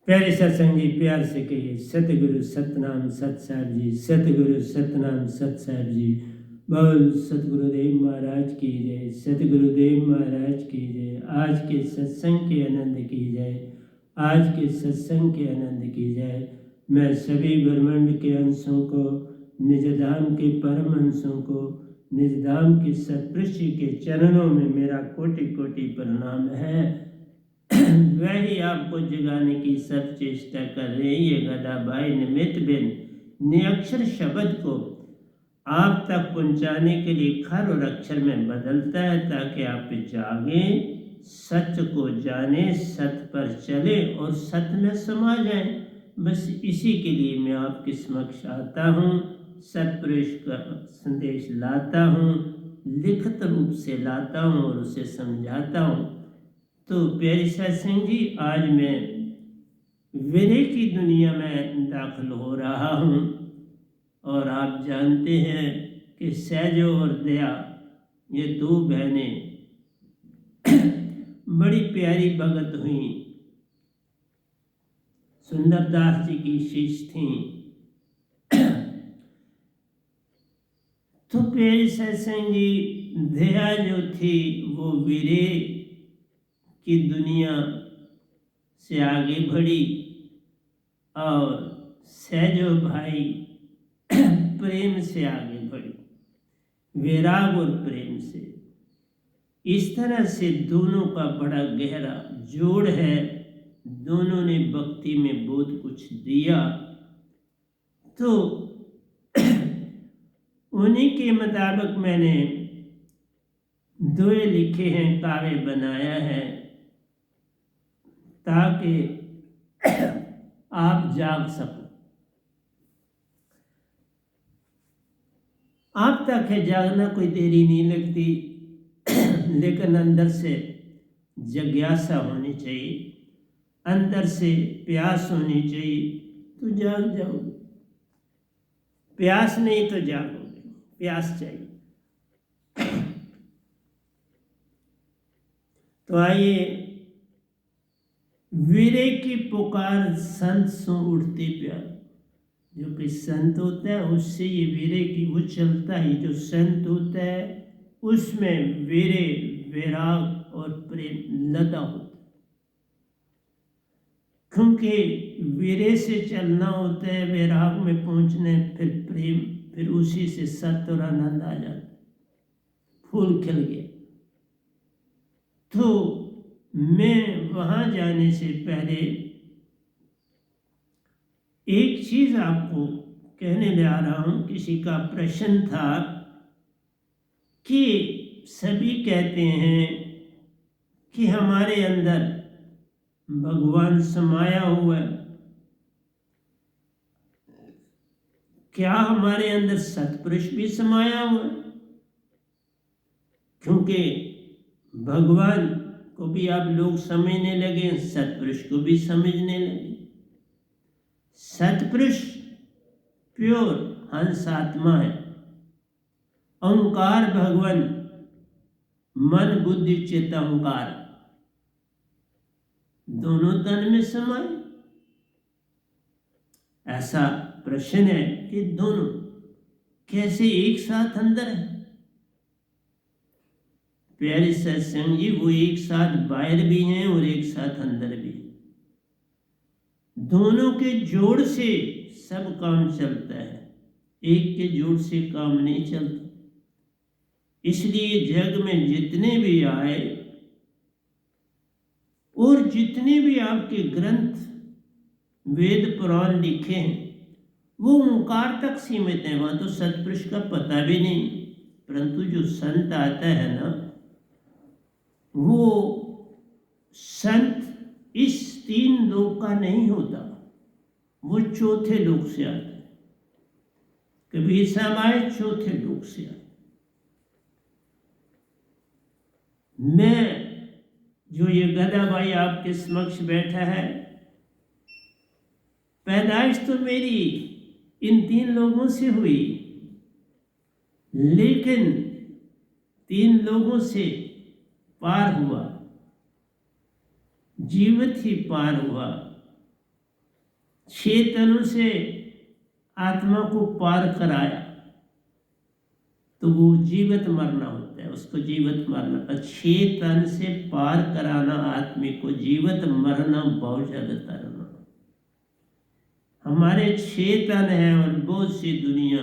प्यारे सत्संग जी, प्यार से कहिए सतगुरु सतनाम सत साहिब जी, सतगुरु सतनाम सत साहिब जी। बोल सतगुरुदेव महाराज की जय, सतगुरुदेव महाराज की जय। आज के सत्संग के आनंद की जय, आज के सत्संग के आनंद की जय। मैं सभी ब्रह्मांड के अंशों को, निज धाम के परम अंशों को, निज धाम के सत्पुरुष के चरणों में मेरा कोटि कोटि प्रणाम है। वही आपको जगाने की सब चेष्टा कर रहे हैं। ये गदा भाई निमित्त बिन निअक्षर शब्द को आप तक पहुंचाने के लिए खर और अक्षर में बदलता है, ताकि आप जागे, सत्य को जाने, सत्य पर चले और सत्य में समा जाए। बस इसी के लिए मैं आपके समक्ष आता हूँ, सत्पुरुष का संदेश लाता हूँ, लिखित रूप से लाता हूँ और उसे समझाता हूँ। तो प्यारे सत्संग जी, आज मैं विरह की दुनिया में दाखिल हो रहा हूँ। और आप जानते हैं कि सहजो और दया, ये दो बहनें बड़ी प्यारी भगत हुई, सुंदरदास जी की शिष्य थीं। तो प्यारे सत्संग जी, दया जो थी वो विरह की दुनिया से आगे बढ़ी और सहजो भाई प्रेम से आगे बढ़ी, वैराग और प्रेम से। इस तरह से दोनों का बड़ा गहरा जोड़ है। दोनों ने भक्ति में बहुत कुछ दिया। तो उन्हीं के मुताबिक मैंने दोहे लिखे हैं, काव्य बनाया है, ताकि आप जाग सको। आप तक है जागना कोई देरी नहीं लगती, लेकिन अंदर से जिज्ञासा होनी चाहिए, अंदर से प्यास होनी चाहिए, तो जाग जाओगे। प्यास नहीं तो जागोगे, प्यास चाहिए। तो आइए, विरह की पुकार संत सो उठती प्यार। जो कि संत होता है उससे ये विरह की वो चलता ही। जो संत होता है उसमें विरह, वैराग और प्रेम लदा होता है, क्योंकि विरह से चलना होता है, वैराग में पहुंचना है, फिर प्रेम, फिर उसी से सत्य और आनंद आ जाता है, फूल खिल गया। तो मैं वहां जाने से पहले एक चीज आपको कहने जा रहा हूं। किसी का प्रश्न था कि सभी कहते हैं कि हमारे अंदर भगवान समाया हुआ है, क्या हमारे अंदर सत्पुरुष भी समाया हुआ है? क्योंकि भगवान को भी आप लोग समझने लगे, सत्पुरुष को भी समझने लगे। सत्पुरुष प्योर हंस आत्मा है, ओंकार भगवान, मन बुद्धि चित्त अहंकार दोनों तन में समाये। ऐसा प्रश्न है कि दोनों कैसे एक साथ अंदर है? प्यारे सत्संग जी, वो एक साथ बाहर भी हैं और एक साथ अंदर भी। दोनों के जोड़ से सब काम चलता है, एक के जोड़ से काम नहीं चलता। इसलिए जग में जितने भी आए और जितने भी आपके ग्रंथ वेद पुराण लिखे हैं, वो ओंकार तक सीमित है। वहां तो सत्पुरुष का पता भी नहीं। परंतु जो संत आता है ना, वो संत इस तीन लोक का नहीं होता, वो चौथे लोक से आता है। कबीर साहब आए चौथे लोक से आए। मैं जो ये गधा भाई आपके समक्ष बैठा है, पैदाइश तो मेरी इन तीन लोगों से हुई, लेकिन तीन लोगों से पार हुआ, जीवित ही पार हुआ। 6 तनों से आत्मा को पार कराया तो वो जीवित मरना होता है, उसको जीवित मरना। पर 6 तन से पार कराना आदमी को, जीवित मरना बहुत ज्यादा तरना। हमारे 6 तन है और बहुत सी दुनिया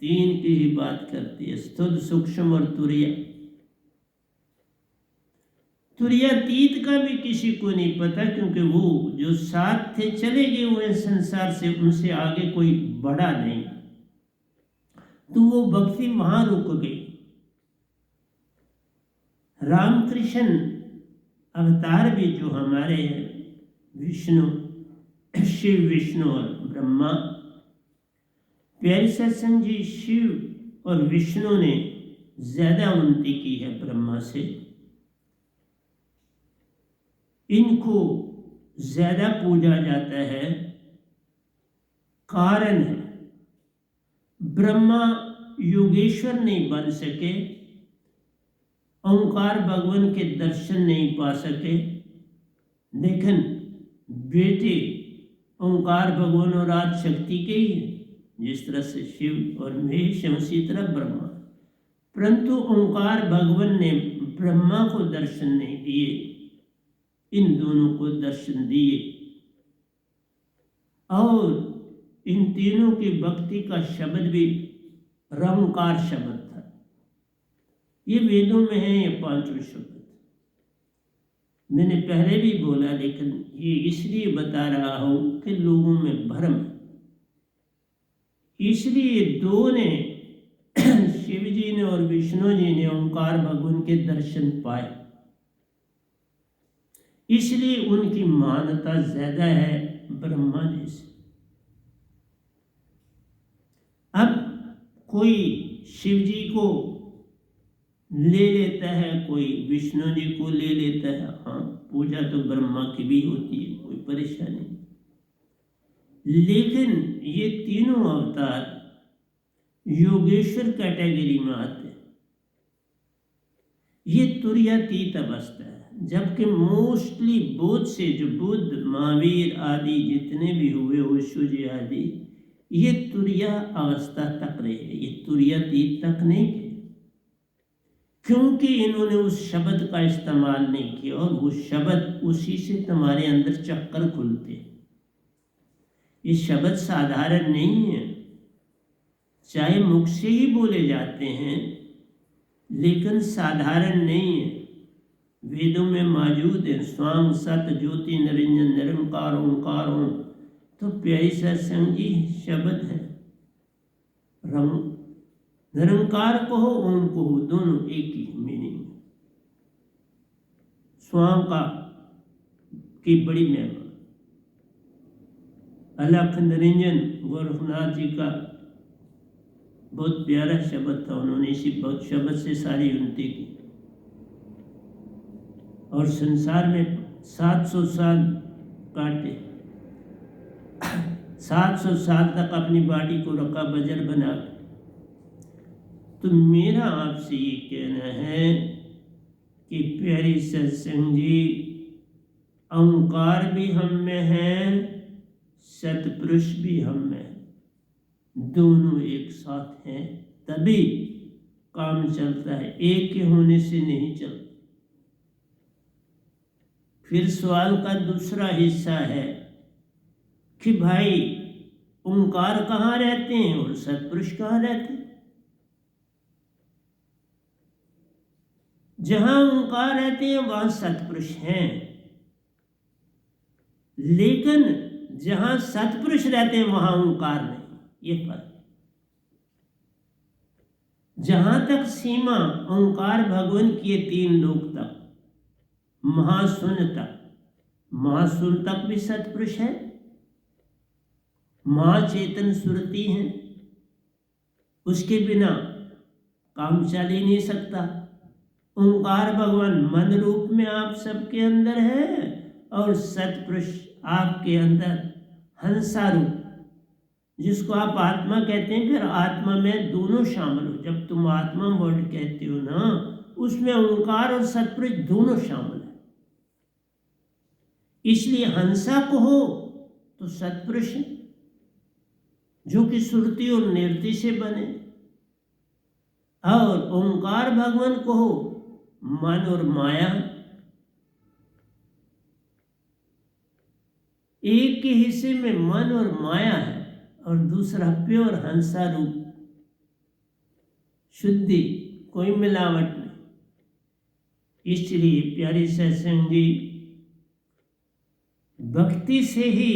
3 की ही बात करती है, स्थूल, सूक्ष्म और तुरीय। तुरीयातीत का भी किसी को नहीं पता, क्योंकि वो जो 7 थे चले गए हुए संसार से, उनसे आगे कोई बड़ा नहीं, तो वो भक्ति वहां रुक गई। रामकृष्ण अवतार भी जो हमारे हैं, विष्णु, शिव, विष्णु और ब्रह्मा, प्यारे सत्संग जी, शिव और विष्णु ने ज्यादा उन्नति की है ब्रह्मा से, इनको ज्यादा पूजा जाता है। कारण है, ब्रह्मा योगेश्वर नहीं बन सके, ओंकार भगवान के दर्शन नहीं पा सके, लेकिन बेटे ओंकार भगवान और आज शक्ति के ही है, जिस तरह से शिव और महेश हैं उसी तरह ब्रह्मा। परंतु ओंकार भगवान ने ब्रह्मा को दर्शन नहीं दिए, इन दोनों को दर्शन दिए। और इन तीनों की भक्ति का शब्द भी रंकार शब्द था। ये वेदों में है, ये 5 शब्द। मैंने पहले भी बोला, लेकिन ये इसलिए बता रहा हूं कि लोगों में भ्रम है। इसलिए 2 ने, शिव जी ने और विष्णु जी ने ओंकार भगवान के दर्शन पाए, इसलिए उनकी मान्यता ज्यादा है ब्रह्मा जी से। अब कोई शिव जी को ले लेता है, कोई विष्णु जी को ले लेता है, हाँ पूजा तो ब्रह्मा की भी होती है, कोई परेशानी नहीं। लेकिन ये तीनों अवतार योगेश्वर कैटेगरी में आते हैं। ये तुरीयातीत अवस्था है, जबकि मोस्टली बुद्ध से, जो बुद्ध, महावीर आदि जितने भी हुए, ओशो जी आदि, ये तुरीया अवस्था तक रहे, ये तुरीयातीत तक नहीं गए, क्योंकि इन्होंने उस शब्द का इस्तेमाल नहीं किया, और वो शब्द, उसी से तुम्हारे अंदर चक्कर खुलते। ये शब्द साधारण नहीं है, चाहे मुख से ही बोले जाते हैं, लेकिन साधारण नहीं है। वेदों में मौजूद है, स्वांग सत ज्योति निरंजन निरंकार ओंकार ओम, तो प्यारी सत्संग जी शब्द है। निरंकार कहो, ओम कहो, दोनों एक ही मीनिंग। स्वांग का की बड़ी महिमा। अलख निरंजन गोरखनाथ जी का बहुत प्यारा शब्द था, उन्होंने इसी शब्द से सारी उन्नति की। और संसार में 700 साल काटे, 700 साल तक अपनी बॉडी को रखा बजर बना। तो मेरा आपसे ये कहना है कि प्यारी सत्संग जी, ओंकार भी हम में है, सतपुरुष भी हम में है, दोनों एक साथ हैं, तभी काम चलता है, एक के होने से नहीं चलता। फिर सवाल का दूसरा हिस्सा है कि भाई ओंकार कहाँ रहते हैं और सतपुरुष कहाँ रहते हैं? जहां ओंकार रहते हैं वहां सतपुरुष हैं, लेकिन जहां सतपुरुष रहते हैं वहां ओंकार नहीं। ये फर्क। जहां तक सीमा ओंकार भगवान की 3 लोक तक, महाशून्य तक, महाशून्य तक भी सतपुरुष है, महाचेतन सुरती है, उसके बिना काम चल ही नहीं सकता। ओंकार भगवान मन रूप में आप सबके अंदर है, और सतपुरुष आपके अंदर हंसा रूप, जिसको आप आत्मा कहते हैं। फिर आत्मा में दोनों शामिल हो। जब तुम आत्मा वर्ड कहते हो ना, उसमें ओंकार और सतपुरुष दोनों शामिल है। इसलिए हंसा को हो तो सत्पुरुष हैं जो कि सुरति और निरति से बने। और ओंकार भगवान को हो मन और माया, एक के हिस्से में मन और माया है और दूसरा प्योर हंसा रूप शुद्धि, कोई मिलावट नहीं। इसलिए प्यारी सत्संग जी, भक्ति से ही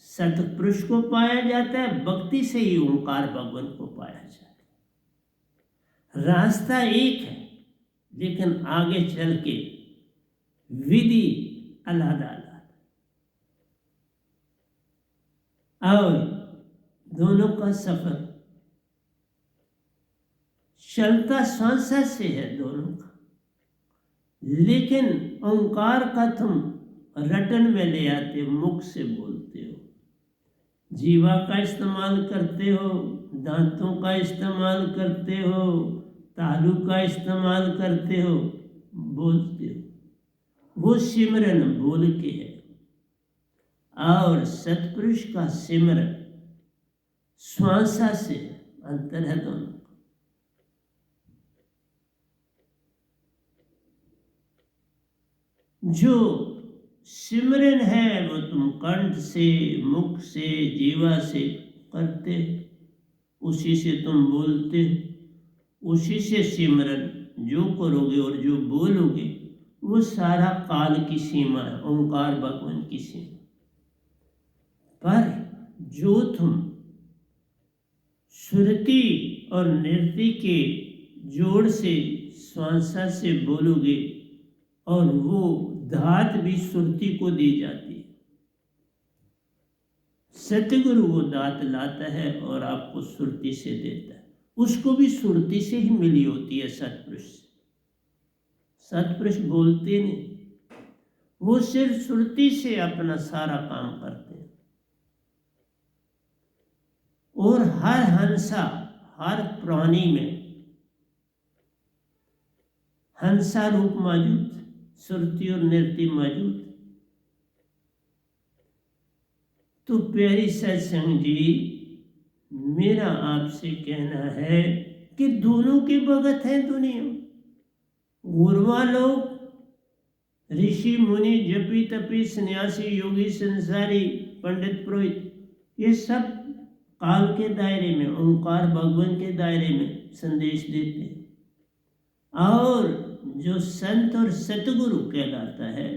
सतपुरुष को पाया जाता है, भक्ति से ही ओंकार भगवान को पाया जाता है। रास्ता एक है लेकिन आगे चल के विधि अलग अलग, और दोनों का सफर चलता सांसा से है दोनों का। लेकिन ओंकार का तुम रटन में ले आते हो, मुख से बोलते हो, जीवा का इस्तेमाल करते हो, दांतों का इस्तेमाल करते हो, तालू का इस्तेमाल करते हो, बोलते हो। वो सिमरन बोल के है और सतपुरुष का सिमरन श्वासा से, अंतर है दोनों। जो सिमरन है वो तुम कंठ से, मुख से, जीवा से करते, उसी से तुम बोलते, उसी से सिमरन जो करोगे और जो बोलोगे वो सारा काल की सीमा है, ओंकार भगवान की सीमा। पर जो तुम श्रुति और नृत्य के जोड़ से, श्वासा से बोलोगे और वो धात भी श्रुति को दी जाती है। सतगुरु वो दात लाता है और आपको श्रुति से देता है, उसको भी श्रुति से ही मिली होती है सतपुरुष से। सतपुरुष बोलते नहीं, वो सिर्फ श्रुति से अपना सारा काम करते हैं। और हर हंसा, हर प्राणी में हंसा रूप मौजूद, श्रुति और नृत्य मौजूद। तो प्यारी सत्संग जी, मेरा आपसे कहना है कि दोनों के भगत हैं दुनिया। गुरुआ लोग, ऋषि मुनि, जपी तपी, सन्यासी, योगी, संसारी, पंडित, पुरोहित, ये सब काल के दायरे में, ओंकार भगवान के दायरे में संदेश देते हैं। और जो संत और सतगुरु कहलाता है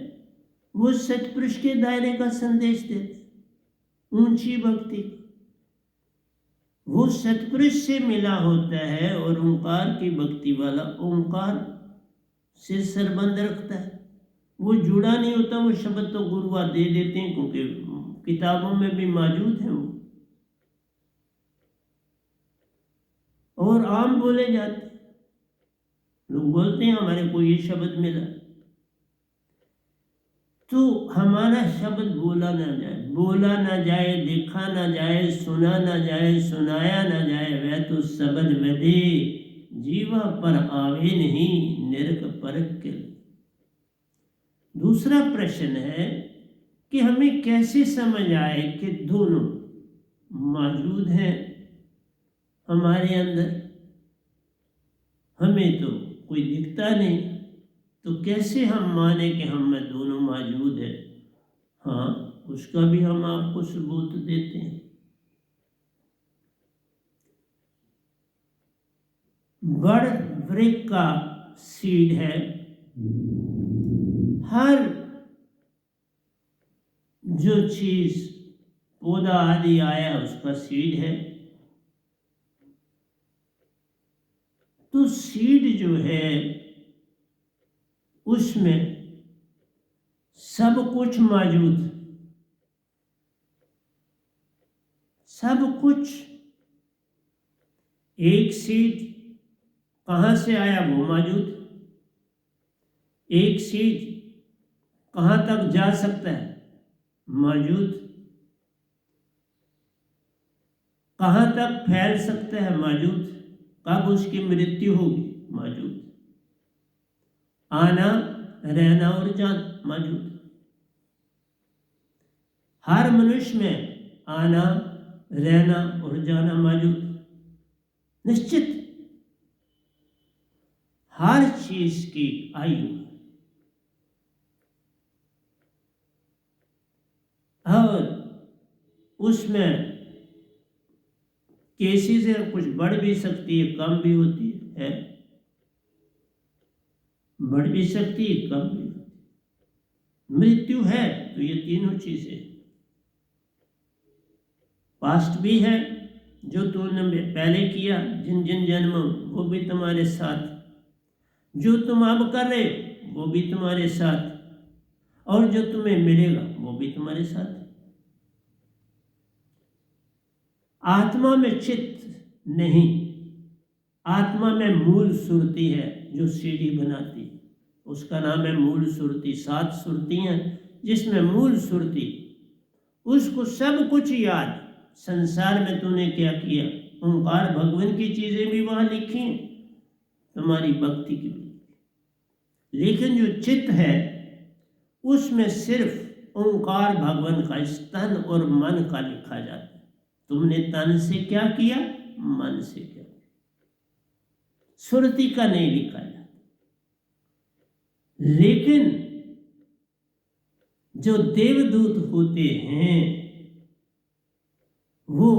वो सतपुरुष के दायरे का संदेश देते, ऊंची भक्ति। वो सतपुरुष से मिला होता है और ओंकार की भक्ति वाला ओंकार से संबंध रखता है। वो जुड़ा नहीं होता, वो शब्द तो गुरुआ दे देते हैं क्योंकि किताबों में भी मौजूद है वो, और आम बोले जाते। लोग बोलते हैं हमारे को ये शब्द मिला, तो हमारा शब्द बोला ना जाए, बोला ना जाए, देखा ना जाए, सुना ना जाए, सुनाया ना जाए, वह तो शब्द वधे जीवा पर आवे नहीं, निरख परख के। दूसरा प्रश्न है कि हमें कैसे समझ आए कि दोनों मौजूद हैं हमारे अंदर। हमें तो कोई दिखता नहीं, तो कैसे हम माने कि हम में दोनों मौजूद है। हाँ, उसका भी हम आपको सबूत देते हैं। बड़ वृक्ष का सीड है, हर जो चीज पौधा आदि आया उसका सीड है। तो सीड जो है उसमें सब कुछ मौजूद, सब कुछ। एक सीड कहाँ से आया वो मौजूद, एक सीड कहाँ तक जा सकता है मौजूद, कहाँ तक फैल सकता है मौजूद, कब उसकी मृत्यु होगी मौजूद, आना रहना और जाना मौजूद। हर मनुष्य में आना, रहना और जाना मौजूद निश्चित। हर चीज की आयु और उसमें कैसी से कुछ बढ़ भी सकती है, कम भी होती है, बढ़ भी सकती है, कम भी होती है। मृत्यु है तो ये तीनों चीजें, पास्ट भी है जो तुमने पहले किया जिन जिन जन्मों, वो भी तुम्हारे साथ, जो तुम अब कर रहे हो वो भी तुम्हारे साथ, और जो तुम्हें मिलेगा वो भी तुम्हारे साथ। आत्मा में चित्त नहीं, आत्मा में मूल सुरती है जो सीढ़ी बनाती, उसका नाम है मूल सुरती। 7 सुरतियां जिसमें मूल सुरती, उसको सब कुछ याद, संसार में तूने क्या किया, ओंकार भगवान की चीजें भी वहां लिखी हैं, तुम्हारी भक्ति की भी। लेकिन जो चित्त है उसमें सिर्फ ओंकार भगवान का स्तन और मन का लिखा जाता है। तुमने तन से क्या किया, मन से क्या, सुरति का नहीं लिखा जाता। लेकिन जो देवदूत होते हैं वो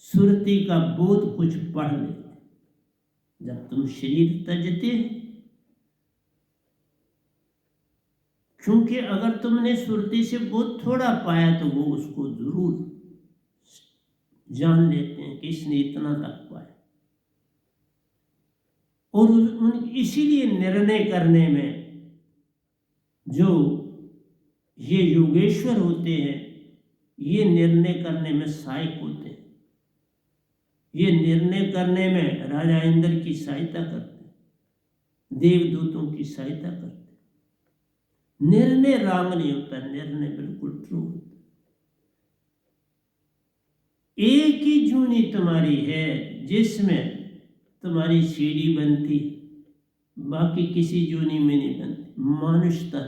सुरति का बहुत कुछ पढ़ लेते जब तुम शरीर तजते, क्योंकि अगर तुमने सुरति से बहुत थोड़ा पाया तो वो उसको जरूर जान लेते हैं कि इसने इतना तक पाया, और इसीलिए निर्णय करने में जो ये योगेश्वर होते हैं, ये निर्णय करने में सहायक होते हैं। ये निर्णय करने में राजा इंद्र की सहायता करते हैं, देवदूतों की सहायता करते हैं। निर्णय रांग नहीं होता, निर्णय बिल्कुल ट्रू होता। एक ही जूनी तुम्हारी है जिसमें तुम्हारी सीढ़ी बनती, बाकी किसी जूनी में नहीं बनती, मानुषता।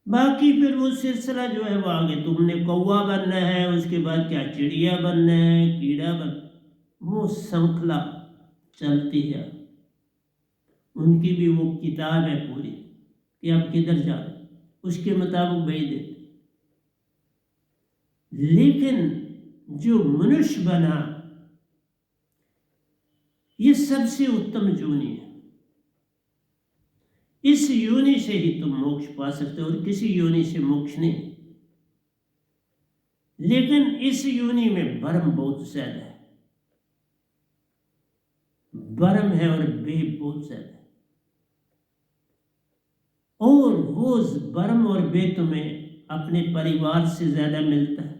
बाकी फिर वो सिलसिला जो है वो आगे, तुमने कौवा बनना है, उसके बाद क्या चिड़िया बनना है, कीड़ा बन, वो श्रृंखला चलती है। उनकी भी वो किताब है पूरी कि आप किधर जा रहे, उसके मुताबिक भेज देते। लेकिन जो मनुष्य बना ये सबसे उत्तम योनि है। इस योनि से ही तुम मोक्ष पा सकते हो और किसी योनि से मोक्ष नहीं। लेकिन इस योनि में भ्रम बहुत ज्यादा है, भ्रम है और भेद बहुत ज्यादा है, और वो भ्रम और भेद तुम्हें अपने परिवार से ज्यादा मिलता है।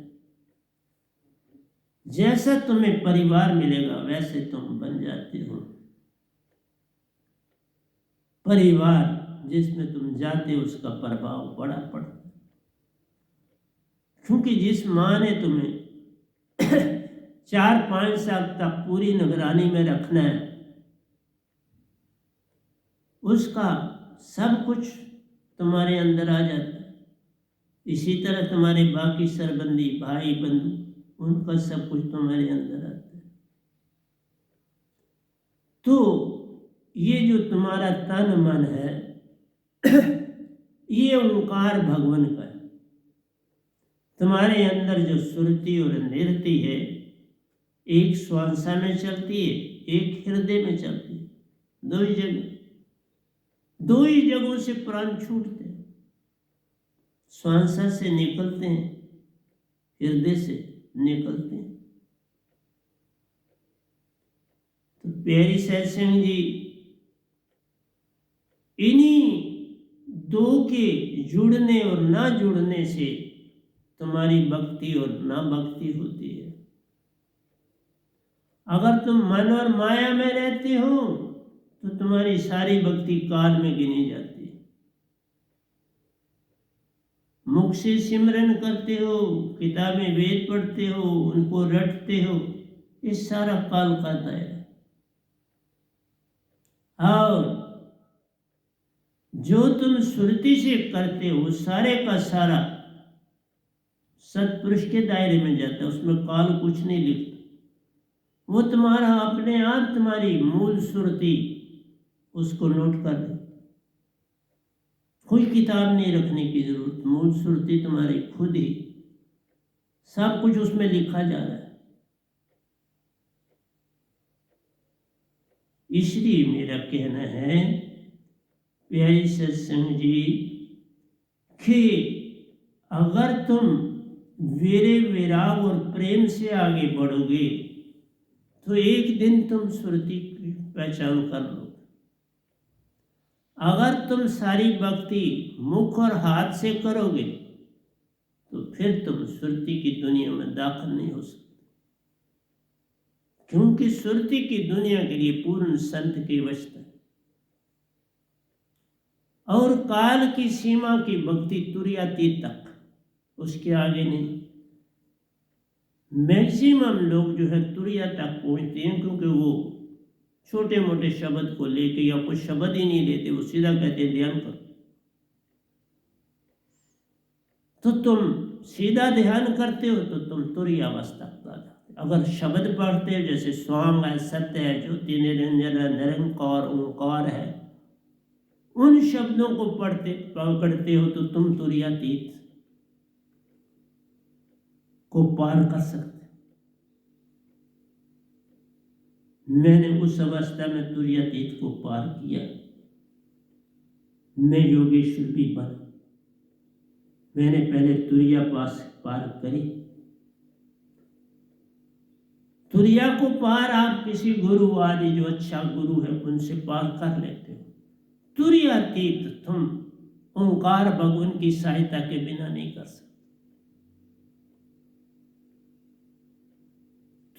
जैसा तुम्हें परिवार मिलेगा वैसे तुम बन जाते हो। परिवार जिसमें तुम जाते हो उसका प्रभाव बड़ा पड़ता है, क्योंकि जिस माँ ने तुम्हें 4-5 साल तक पूरी निगरानी में रखना है, उसका सब कुछ तुम्हारे अंदर आ जाता है। इसी तरह तुम्हारे बाकी सरबंदी भाई बंधु, उनका सब कुछ तुम्हारे अंदर आता है। तो ये जो तुम्हारा तन मन है ये ओंकार भगवान का है। तुम्हारे अंदर जो सुरति और निरति है, एक श्वासा में चलती है, एक हृदय में चलती है। दो ही जगहों से प्राण छूटते हैं, श्वासा से निकलते हैं, हृदय से निकलते हैं। तो प्यारी सत्संग जी, इन्हीं दो के जुड़ने और ना जुड़ने से तुम्हारी भक्ति और ना भक्ति होती है। अगर तुम मन और माया में रहते हो तो तुम्हारी सारी भक्ति काल में गिनी जाती है। मुख से सिमरन करते हो, किताबें वेद पढ़ते हो, उनको रटते हो, ये सारा काल का दायरा। और जो तुम सुरती से करते हो सारे का सारा सत्पुरुष के दायरे में जाता है, उसमें काल कुछ नहीं लिखता। वो तुम्हारा अपने आप तुम्हारी मूल सुरती उसको नोट कर दे। कोई किताब नहीं रखने की जरूरत, मूल सुरती तुम्हारी खुद ही, सब कुछ उसमें लिखा जा रहा है। इसलिए मेरा कहना है प्यारी सत्संग जी कि अगर तुम वीरे विराग और प्रेम से आगे बढ़ोगे तो एक दिन तुम सुरती की पहचान कर लो। अगर तुम सारी भक्ति मुख और हाथ से करोगे तो फिर तुम सुरती की दुनिया में दाखिल नहीं हो सकते, क्योंकि सुरती की दुनिया के लिए पूर्ण संत की अवस्था है और काल की सीमा की भक्ति तुर्यातीत तक, उसके आगे नहीं। मैक्सिमम लोग जो है तुर्या तक पहुंचते हैं, क्योंकि वो छोटे मोटे शब्द को लेके या कुछ शब्द ही नहीं लेते, वो सीधा कहते हैं ध्यान करो। तो तुम सीधा ध्यान करते हो तो तुम तुर्य अवस्था पर आ जाते। अगर शब्द पढ़ते हो जैसे स्वाम है, सत्य है, ज्योति निरंजन है, निरंकार ओंकार है, उन शब्दों को पकड़ते हो तो तुम तुर्यातीत को पार कर सकते। मैंने उस अवस्था में तुर्यातीत को पार किया। मैं योगेश्वर भी बना। मैंने पहले तुर्या पार करी। तुर्या को पार आप किसी गुरु आदि जो अच्छा गुरु है उनसे पार कर लेते हो। तुर्यातीत तुम ओंकार भगवान की सहायता के बिना नहीं कर सकते।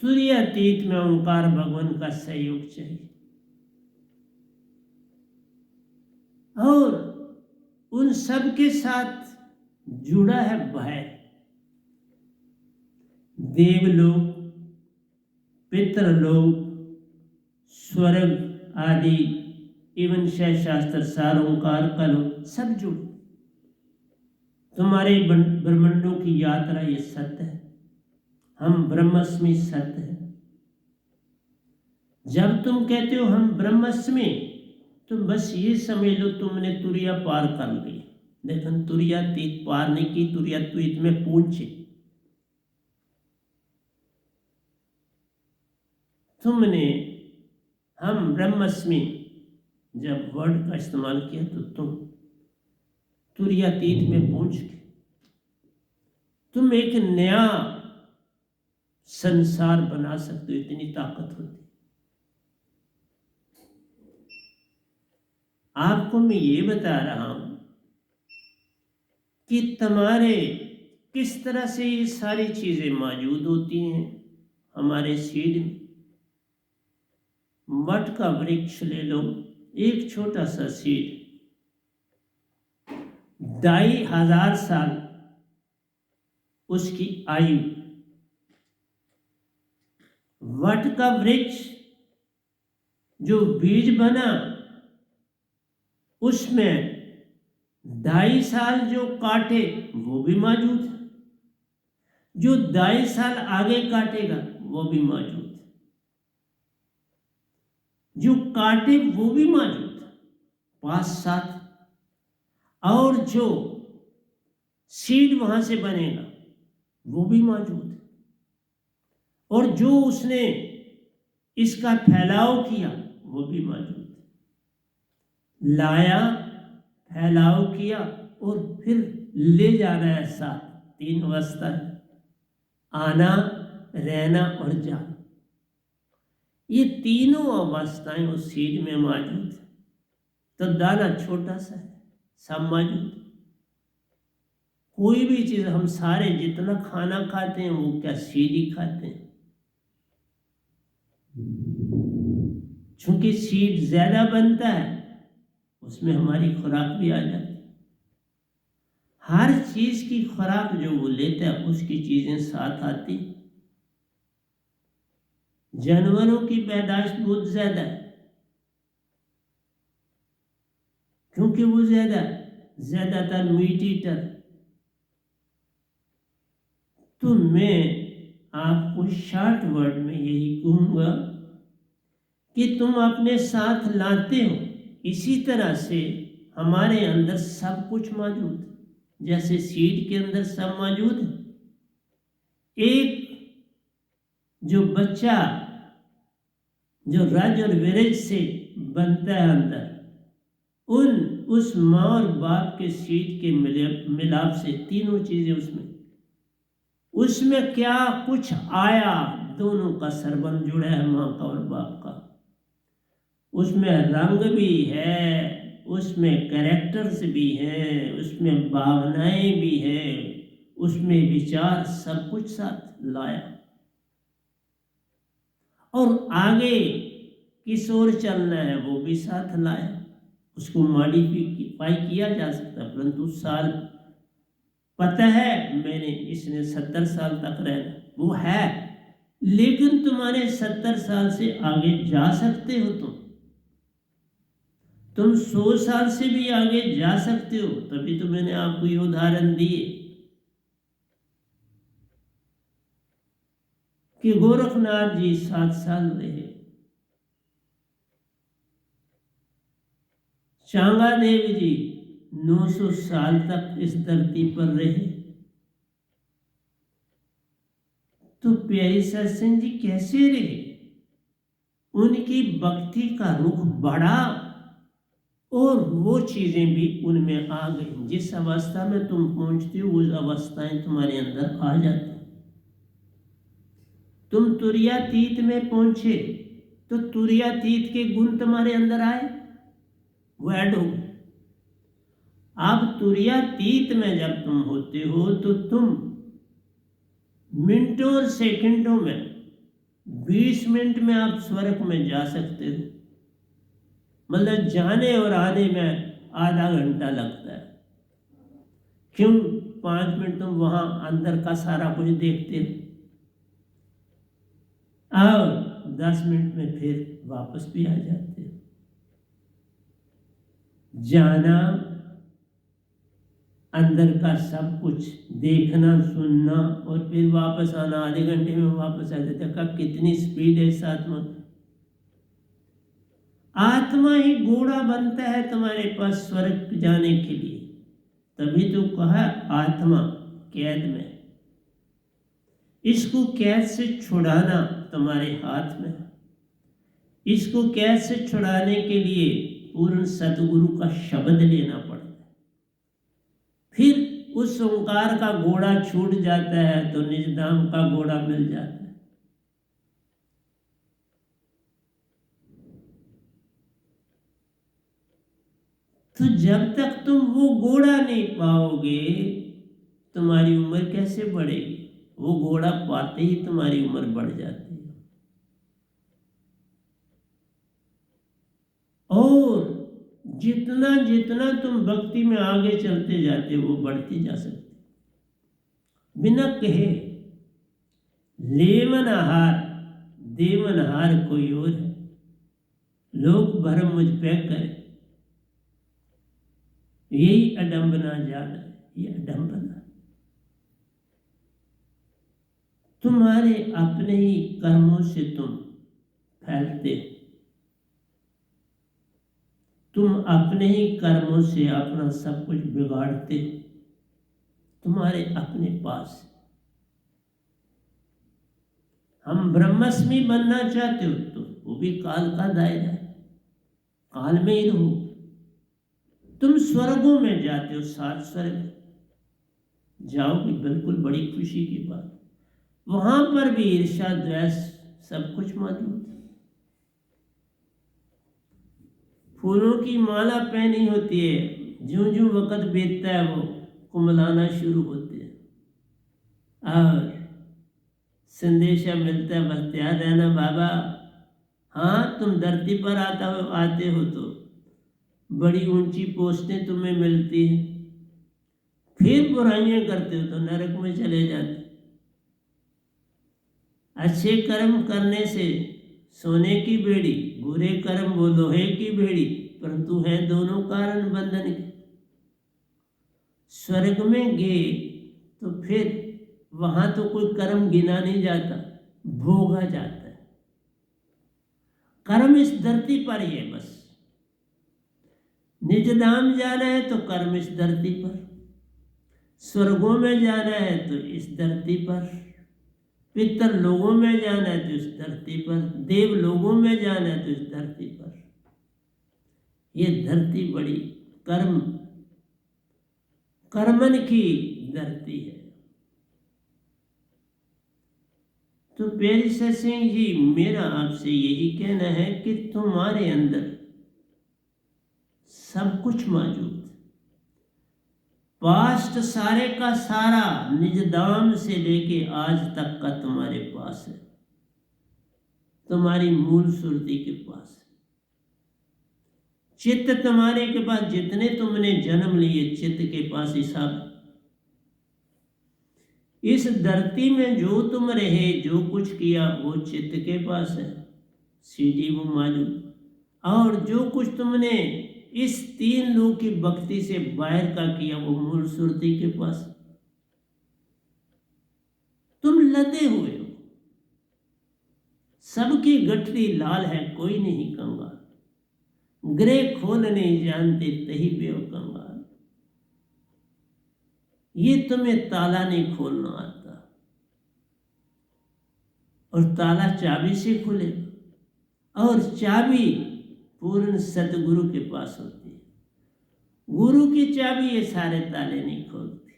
तुर्यातीत में ओंकार भगवान का सहयोग चाहिए और उन सब के साथ जुड़ा है भय। देवलोक, पितरलोक, स्वर्ग आदि एवं शास्त्र सार ओंकार कलो सब जुड़। तुम्हारे ब्रह्मांडों की यात्रा ये सत्य है। हम ब्रह्मस्मि सत्य है। जब तुम कहते हो हम ब्रह्मस्मि तो बस ये समझ लो तुमने तुर्या पार कर ली। लेकिन तुर्यातीत पार नहीं की, तुर्यातीत में पहुंचे। तुमने हम ब्रह्मस्मि जब वर्ड का इस्तेमाल किया तो तुम तुर्यातीत में पहुंच गए। तुम एक नया संसार बना सकते हो, इतनी ताकत होती। आपको मैं ये बता रहा हूं कि तुम्हारे किस तरह से ये सारी चीजें मौजूद होती हैं हमारे सीड में। वट का वृक्ष ले लो, एक छोटा सा सीड 2500 साल उसकी आयु। वट का वृक्ष जो बीज बना उसमें 2.5 साल जो काटे वो भी मौजूद है, जो 2.5 साल आगे काटेगा वो भी मौजूद है, जो काटे वो भी मौजूद है 5-7, और जो सीड वहां से बनेगा वो भी मौजूद है, और जो उसने इसका फैलाव किया वो भी मौजूद है। लाया, फैलाव किया और फिर ले जाना है साथ। 3 अवस्था, आना, रहना और जाना। ये तीनों अवस्थाएं उस सीड में मौजूद है। तो दाना छोटा सा है, सब मौजूद। कोई भी चीज हम सारे जितना खाना खाते हैं वो क्या सीड ही खाते हैं। चूंकि सीड ज्यादा बनता है उसमें हमारी खुराक भी आ जाती है। हर चीज की खुराक जो वो लेता है उसकी चीजें साथ आती। जानवरों की पैदाइश बहुत ज्यादा है, क्योंकि क्योंकि वो ज़्यादातर मीट ईटर। तो मैं आपको शॉर्ट वर्ड में यही कहूँगा कि तुम अपने साथ लाते हो। इसी तरह से हमारे अंदर सब कुछ मौजूद है, जैसे सीड के अंदर सब मौजूद है। एक जो बच्चा जो रज और विरज से बनता है अंदर, उस माँ और बाप के सीड के मिलाप से तीनों चीजें उसमें क्या कुछ आया, दोनों का संबंध जुड़ा है, माँ का और बाप का। उसमें रंग भी है, उसमें कैरेक्टर्स भी हैं, उसमें भावनाएं भी हैं, उसमें विचार, सब कुछ साथ लाया। और आगे किस ओर चलना है वो भी साथ लाया। उसको मॉडिफाई किया जा सकता, परंतु साल पता है मैंने इसने 70 साल तक रहना, वो है, लेकिन तुम्हारे 70 साल से आगे जा सकते हो। तुम 100 साल से भी आगे जा सकते हो। तभी तो मैंने आपको ये उदाहरण दिए कि गोरखनाथ जी 7 साल रहे, चांगादेव जी 900 साल तक इस धरती पर रहे। तो प्यारी सत्संग जी कैसे रहे? उनकी भक्ति का रुख बढ़ा और वो चीजें भी उनमें आ गई। जिस अवस्था में तुम पहुंचते हो उस अवस्थाएं तुम्हारे अंदर आ जाती। तुम तुर्यातीत में पहुंचे तो तुर्यातीत के गुण तुम्हारे अंदर आए, वो ऐड हो गए। अब तुर्यातीत में जब तुम होते हो तो तुम मिनटों और सेकंडों में 20 मिनट में आप स्वर्ग में जा सकते हो। मतलब जाने और आने में आधा घंटा लगता है। क्यों? 5 मिनट तुम वहां अंदर का सारा कुछ देखते हो और 10 मिनट में फिर वापस भी आ जाते हो। जाना, अंदर का सब कुछ देखना सुनना और फिर वापस आना, आधे घंटे में वापस आ जाते। का कितनी स्पीड है इस आत्मा। आत्मा ही घोड़ा बनता है तुम्हारे पास स्वर्ग जाने के लिए। तभी तो कहा आत्मा कैद में, इसको कैद से छुड़ाना तुम्हारे हाथ में। इसको कैद से छुड़ाने के लिए पूर्ण सतगुरु का शब्द लेना पड़ता है। फिर उस ओंकार का घोड़ा छूट जाता है तो निजधाम का घोड़ा मिल जाता है। तो जब तक तुम वो घोड़ा नहीं पाओगे तुम्हारी उम्र कैसे बढ़ेगी? वो घोड़ा पाते ही तुम्हारी उम्र बढ़ जाती है। और जितना जितना तुम भक्ति में आगे चलते जाते हो वो बढ़ती जा सकती। बिना कहे लेवन आहार देवन आहार कोई और है, लोग भरम मुझ पे करे, यही अडंबना जाना है। ये अडंबना तुम्हारे अपने ही कर्मों से तुम फैलते हो। तुम अपने ही कर्मों से अपना सब कुछ बिगाड़ते हो। तुम्हारे अपने पास हम ब्रह्मस्मि बनना चाहते हो तो वो भी काल का दायरा है, काल में ही रहो। तुम स्वर्गों में जाते हो, 7 स्वर्ग जाओगे, बिल्कुल बड़ी खुशी की बात। वहां पर भी ईर्ष्या द्वेष सब कुछ मौजूद है। फूलों की माला पहनी होती है, ज्यों ज्यों वक्त बीतता है वो कुमलाना शुरू होते हैं और संदेशा मिलता है, बस याद है ना बाबा, हाँ तुम धरती पर आते हो तो बड़ी ऊंची पोस्टें तुम्हें मिलती हैं, फिर बुराइयां करते हो तो नरक में चले जाते। अच्छे कर्म करने से सोने की बेड़ी, बुरे कर्म वो लोहे की बेड़ी, परंतु हैं दोनों कारण बंधन के। स्वर्ग में गए तो फिर वहां तो कोई कर्म गिना नहीं जाता, भोगा जाता है। कर्म इस धरती पर ही है बस। निज धाम जाना है तो कर्म इस धरती पर, स्वर्गों में जाना है तो इस धरती पर, पितर लोगों में जाना है तो इस धरती पर, देव लोगों में जाना है तो इस धरती पर। ये धरती बड़ी कर्मन की धरती है। तो प्यारे सत्संग जी, मेरा आपसे यही कहना है कि तुम्हारे अंदर सब कुछ मौजूद है। पास्ट सारे का सारा निज धाम से लेके आज तक का तुम्हारे पास है, तुम्हारी मूल सुरती के पास है। चित्त तुम्हारे के पास, जितने तुमने जन्म लिए चित्त के पास हिसाब। इस धरती में जो तुम रहे, जो कुछ किया वो चित्त के पास है, सीढ़ी वो मालूम। और जो कुछ तुमने इस तीन लोक की भक्ति से बाहर का किया वो मूल सुरती के पास। तुम लदे हुए हो, सबकी गठरी लाल है, कोई नहीं कंगाल। ग्रह खोल नहीं जानते तही बेव कंगाल। ये तुम्हें ताला नहीं खोलना आता, और ताला चाबी से खुलेगा, और चाबी पूर्ण सतगुरु के पास होती है। गुरु की चाबी ये सारे ताले नहीं खोलती।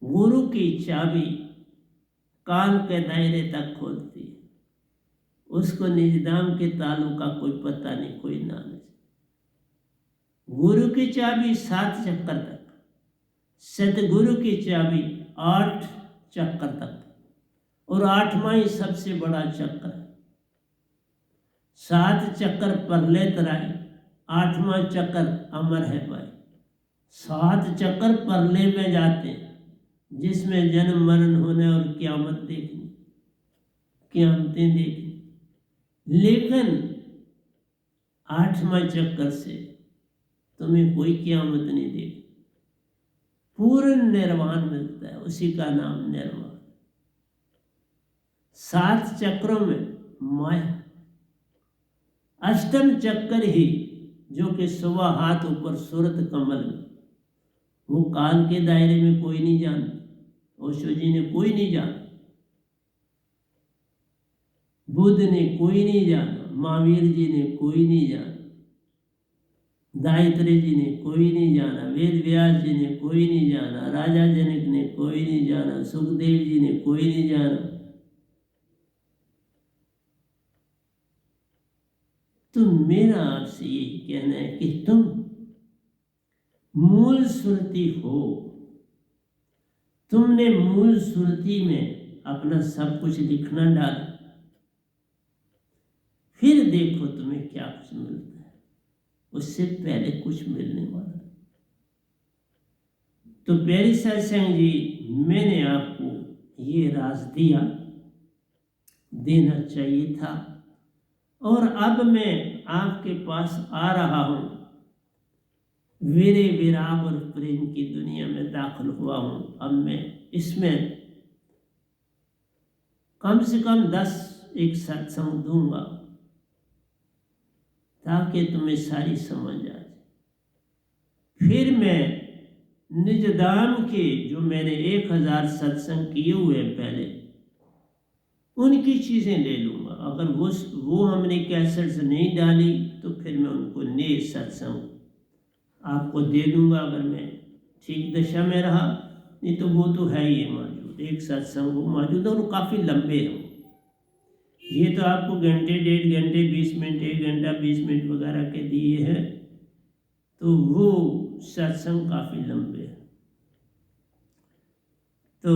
गुरु की चाबी काल के दायरे तक खोलती है, उसको निजधाम के तालों का कोई पता नहीं, कोई नाम नहीं। गुरु की चाबी 7 चक्कर तक, सतगुरु की चाबी 8 चक्कर तक, और 8वां ही सबसे बड़ा चक्कर है। 7 चक्कर परले तराई, 8वां चक्कर अमर है भाई। 7 चक्कर परले में जाते हैं, जिसमें जन्म मरण होने और क़यामत देखनी, क़यामतें देखनी। लेकिन 8वां चक्कर से तुम्हें कोई क़यामत नहीं देखी, पूर्ण निर्वाण मिलता है, उसी का नाम निर्वाण। 7 चक्रों में माया, अष्टम चक्कर ही जो कि 1.25 हाथ ऊपर सूरत कमल में, वो काल के दायरे में कोई नहीं जानता, ओशो जी ने कोई नहीं जाना, बुद्ध ने कोई नहीं जाना, महावीर जी ने कोई नहीं जाना, गायत्री जी ने कोई नहीं जाना, वेद व्यास जी ने कोई नहीं जाना, राजा जनक ने कोई नहीं जाना, सुखदेव जी ने कोई नहीं जाना। तो मेरा आपसे यही कहना है कि तुम मूल सुरती हो। तुमने मूल सुरती में अपना सब कुछ लिखना डाला, फिर देखो तुम्हें क्या कुछ मिलता है, उससे पहले कुछ मिलने वाला। तो प्यारी सत्संग जी, मैंने आपको ये राज दिया, देना चाहिए था, और अब मैं आपके पास आ रहा हूं, वीरे विराग और प्रेम की दुनिया में दाखिल हुआ हूं। अब मैं इसमें कम से कम 10 एक सत्संग दूंगा, ताकि तुम्हें सारी समझ आ जाए। फिर मैं निजधाम के जो मैंने 1000 सत्संग किए हुए पहले, उनकी चीज़ें ले लूँगा। अगर वो हमने कैसेट्स नहीं डाली तो फिर मैं उनको नए सत्संग आपको दे दूँगा, अगर मैं ठीक दशा में रहा। नहीं तो वो तो है ही मौजूद, एक सत्संग वो मौजूद है, और काफ़ी लंबे हैं। ये तो आपको घंटे, 1.5 घंटे, 20 मिनट, 1 घंटा 20 मिनट वगैरह के दिए हैं, तो वो सत्संग काफ़ी लंबे हैं। तो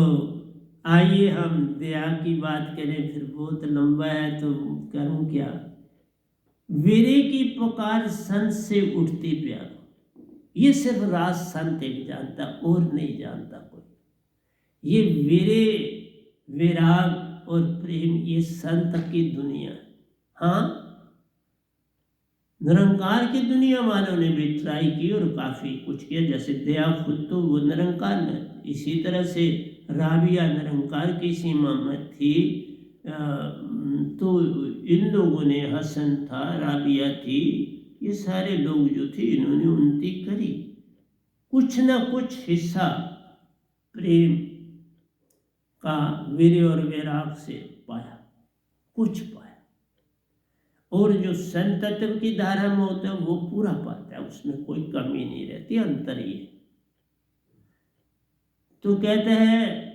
आइए हम दया की बात करें, फिर बहुत लंबा है तो करूं क्या। वीरे की पुकार संत से उठती प्यार, ये सिर्फ राज संत एक जानता, और नहीं जानता कोई। ये वीरे, विराग और प्रेम, ये संत की दुनिया है। हाँ, निरंकार की दुनिया वालों ने भी ट्राई की और काफ़ी कुछ किया, जैसे दया खुद तो वो निरंकार में, इसी तरह से राबिया निरंकार की सीमा में थी। तो इन लोगों ने, हसन था, राबिया थी, ये सारे लोग जो थे इन्होंने उन्नति करी, कुछ ना कुछ हिस्सा प्रेम का वीर्य और वैराग से पाया, कुछ पाया। और जो संत तत्व की धारा में होता है वो पूरा पाता है, उसमें कोई कमी नहीं रहती, अंतर ही है। तो कहते हैं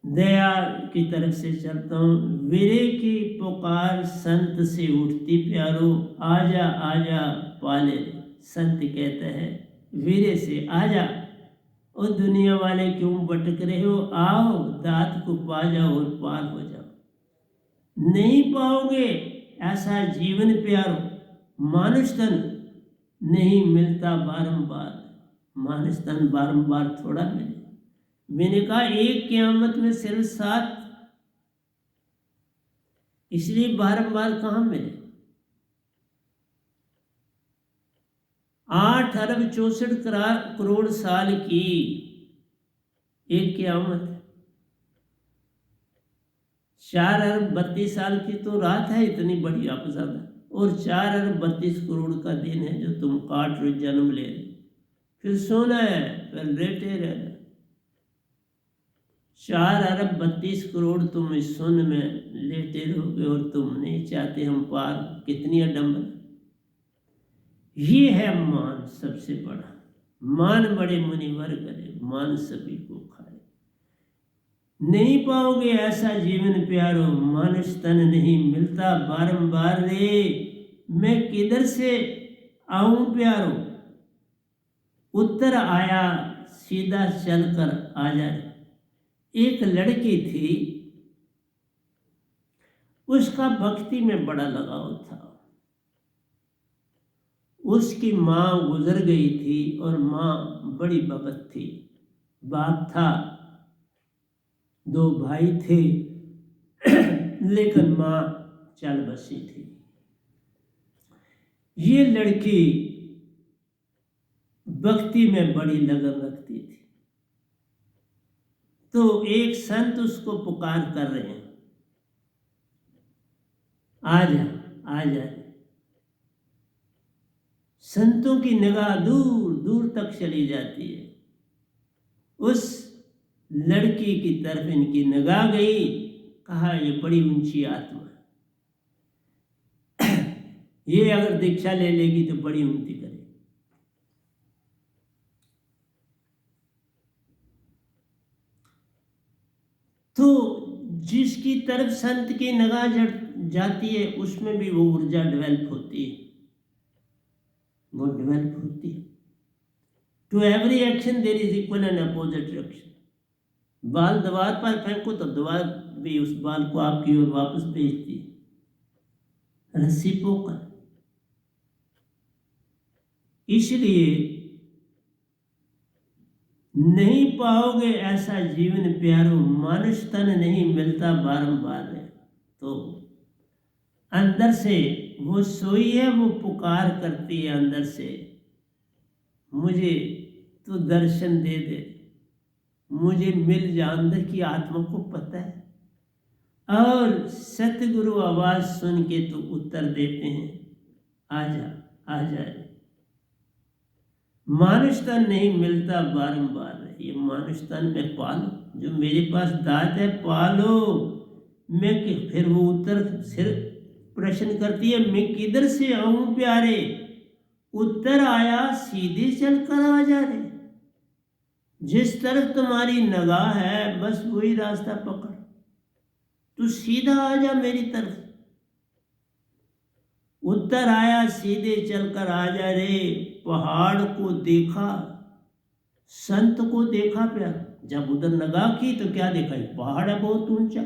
दया की तरफ से चलता हूँ, वीरे की पुकार संत से उठती प्यारो, आजा आजा पाले। संत कहते हैं वीरे से आजा, और दुनिया वाले क्यों भटक रहे हो, आओ दात को पा जाओ और पार हो जाओ। नहीं पाओगे ऐसा जीवन प्यारो, मानुष तन नहीं मिलता बारंबार। मानुष तन बारंबार थोड़ा मिले। मैंने कहा एक क़यामत में सिर्फ 7, इसलिए बारंबार कहाँ मिले। 8 अरब 64 करोड़ साल की एक क़यामत, 4 अरब 32 साल की तो रात है, इतनी बड़ी आपदा, और 4 अरब 32 करोड़ का दिन है जो तुम काट रहे, जन्म ले रहे, फिर सोना है, फिर लेटे रहना। 4 अरब 32 करोड़ तुम इस सुन में लेटे रहोगे और तुम नहीं चाहते हम पार। कितनी अडम्बना। ये है मान सबसे बड़ा। मान बड़े मुनिवर करे, मान सभी को खाए। नहीं पाओगे ऐसा जीवन प्यारो, मानुष तन नहीं मिलता बारंबार रे। मैं किधर से आऊं प्यारो, उत्तर आया सीधा चलकर आ जाए। एक लड़की थी, उसका भक्ति में बड़ा लगाव था। उसकी माँ गुजर गई थी और माँ बड़ी भगत थी। बाप था, 2 भाई थे, लेकिन माँ चल बसी थी। ये लड़की भक्ति में बड़ी लगन रखती थी। तो एक संत उसको पुकार कर रहे हैं, आजा आजा। संतों की निगाह दूर दूर तक चली जाती है। उस लड़की की तरफ इनकी निगाह गई, कहा ये बड़ी ऊंची आत्मा है, ये अगर दीक्षा ले लेगी तो बड़ी उन्नति करेगी। तो जिसकी तरफ संत की निगाह जाती है उसमें भी वो ऊर्जा डेवलप होती है, वो डेवलप होती है। To every action there is equal and opposite reaction. Ball दीवार पर फेंको तो दीवार भी उस बाल को आपकी ओर वापस भेजती है, रेसिप्रोकल। इसलिए नहीं पाओगे ऐसा जीवन प्यारो, मानुष तन नहीं मिलता बारंबार है। तो अंदर से वो सोई है, वो पुकार करती है अंदर से, मुझे तो दर्शन दे दे, मुझे मिल जा। अंदर की आत्मा को पता है। और सतगुरु आवाज सुन के तो उत्तर देते हैं, आजा आजा। मानुष तन नहीं मिलता बारंबार, ये मानुष तन में पालो, जो मेरे पास दात है पालो। मैं फिर वो उत्तर सिर्फ प्रश्न करती है, मैं किधर से आऊं प्यारे, उत्तर आया सीधे चलकर आ जा रे। जिस तरफ तुम्हारी निगाह है बस वही रास्ता पकड़, तू सीधा आ जा मेरी तरफ। उत्तर आया सीधे चलकर आ जा रे। पहाड़ को देखा, संत को देखा प्यार, जब उधर निगाह की तो क्या देखा, पहाड़ है बहुत ऊंचा,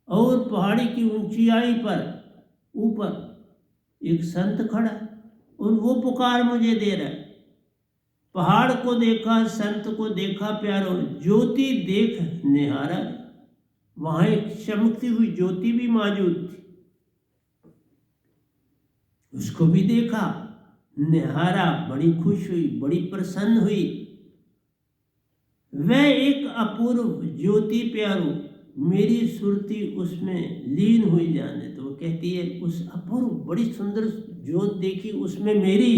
और पहाड़ी की ऊंचाई पर ऊपर एक संत खड़ा और वो पुकार मुझे दे रहा है। पहाड़ को देखा, संत को देखा प्यारो, ज्योति देख निहारा। वहां एक चमकती हुई ज्योति भी मौजूद थी। उसको भी देखा, निहारा, बड़ी खुश हुई, बड़ी प्रसन्न हुई। वह एक अपूर्व ज्योति प्यारो, मेरी सुरती उसमें लीन हुई जाने। तो वो कहती है उस अपूर्व बड़ी सुंदर ज्योत देखी, उसमें मेरी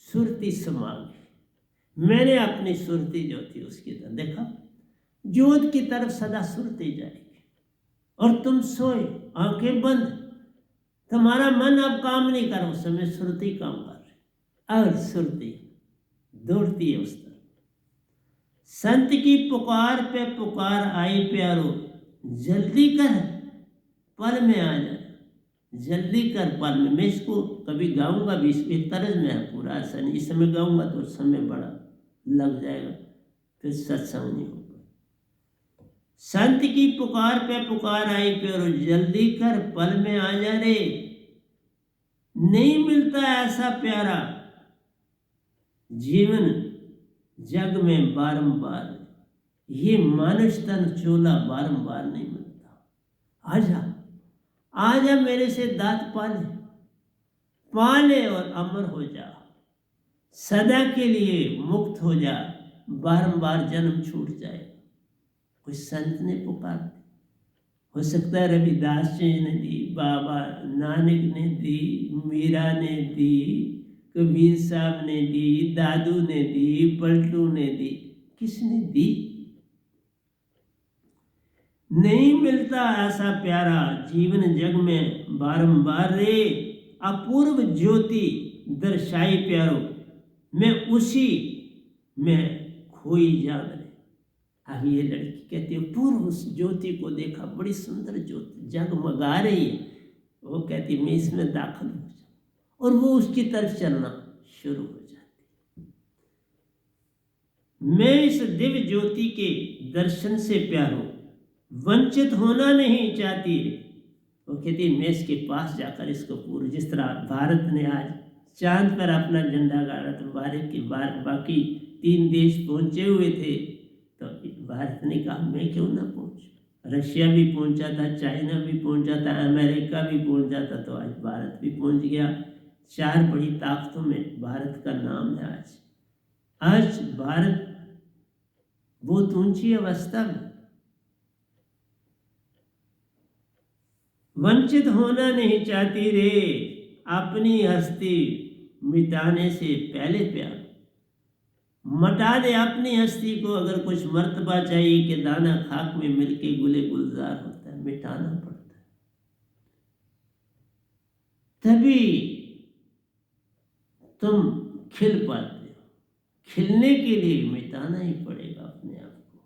सुरती समा गई। मैंने अपनी सुरती जो थी उसकी तरफ देखा, ज्योत की तरफ सदा सुरती जाएगी और तुम सोए, आंखें बंद, तुम्हारा मन अब काम नहीं कर, उस समय सुरती काम कर रही और सुरती दौड़ती है उस तरफ। संत की पुकार पे पुकार आई प्यारो, जल्दी कर पल में आ जा, जल्दी कर पल में। मैं इसको कभी गाऊंगा भी, इस तरज में है पूरा, ऐसा नहीं इस समय गाऊंगा तो समय बड़ा लग जाएगा, फिर सत्संग नहीं होगा। संत की पुकार पे पुकार आई प्यारो, जल्दी कर पल में आ जा रे, नहीं मिलता ऐसा प्यारा जीवन जग में बारंबार, ये मानुष तन चोला बारंबार नहीं मिलता। आजा आजा मेरे से दात पाले, पाले और अमर हो जा, सदा के लिए मुक्त हो जा, बारंबार जन्म छूट जाए। कोई संत ने पुकार, हो सकता है रविदास जी ने दी, बाबा नानक ने दी, मीरा ने दी, कबीर साहब ने दी, दादू ने दी, पलटू ने दी, किसने दी? नहीं मिलता ऐसा प्यारा जीवन जग में बारंबार रे, अपूर्व ज्योति दर्शाई प्यारो, मैं उसी में खोई जान रे। अब ये लड़की कहती है पूर्व उस ज्योति को देखा, बड़ी सुंदर ज्योति जगमगा रही है। वो कहती मैं इसमें दाखिल हो जाऊं, और वो उसकी तरफ चलना शुरू हो जाती। मैं इस दिव्य ज्योति के दर्शन से प्यारो वंचित होना नहीं चाहती रे। वो कहती मैं इसके पास जाकर इसको पूर्ण, जिस तरह भारत ने आज चांद पर अपना झंडा गाड़ा, तो भारत के बाकी 3 देश पहुंचे हुए थे, तो भारत ने कहा मैं क्यों ना पहुंचूं। रशिया भी पहुंचा था, चाइना भी पहुंचा था, अमेरिका भी पहुंचा था, तो आज भारत भी पहुंच गया। 4 बड़ी ताकतों में भारत का नाम है। आज भारत बहुत ऊंची अवस्था में। वंचित होना नहीं चाहती रे, अपनी हस्ती मिटाने से पहले प्यार मटा दे अपनी हस्ती को। अगर कुछ मर्तबा चाहिए कि दाना खाक में मिलके गुले गुलजार होता है, मिटाना पड़ता है, तभी तुम खिल पाते हो। खिलने के लिए मिटाना ही पड़ेगा अपने आप को।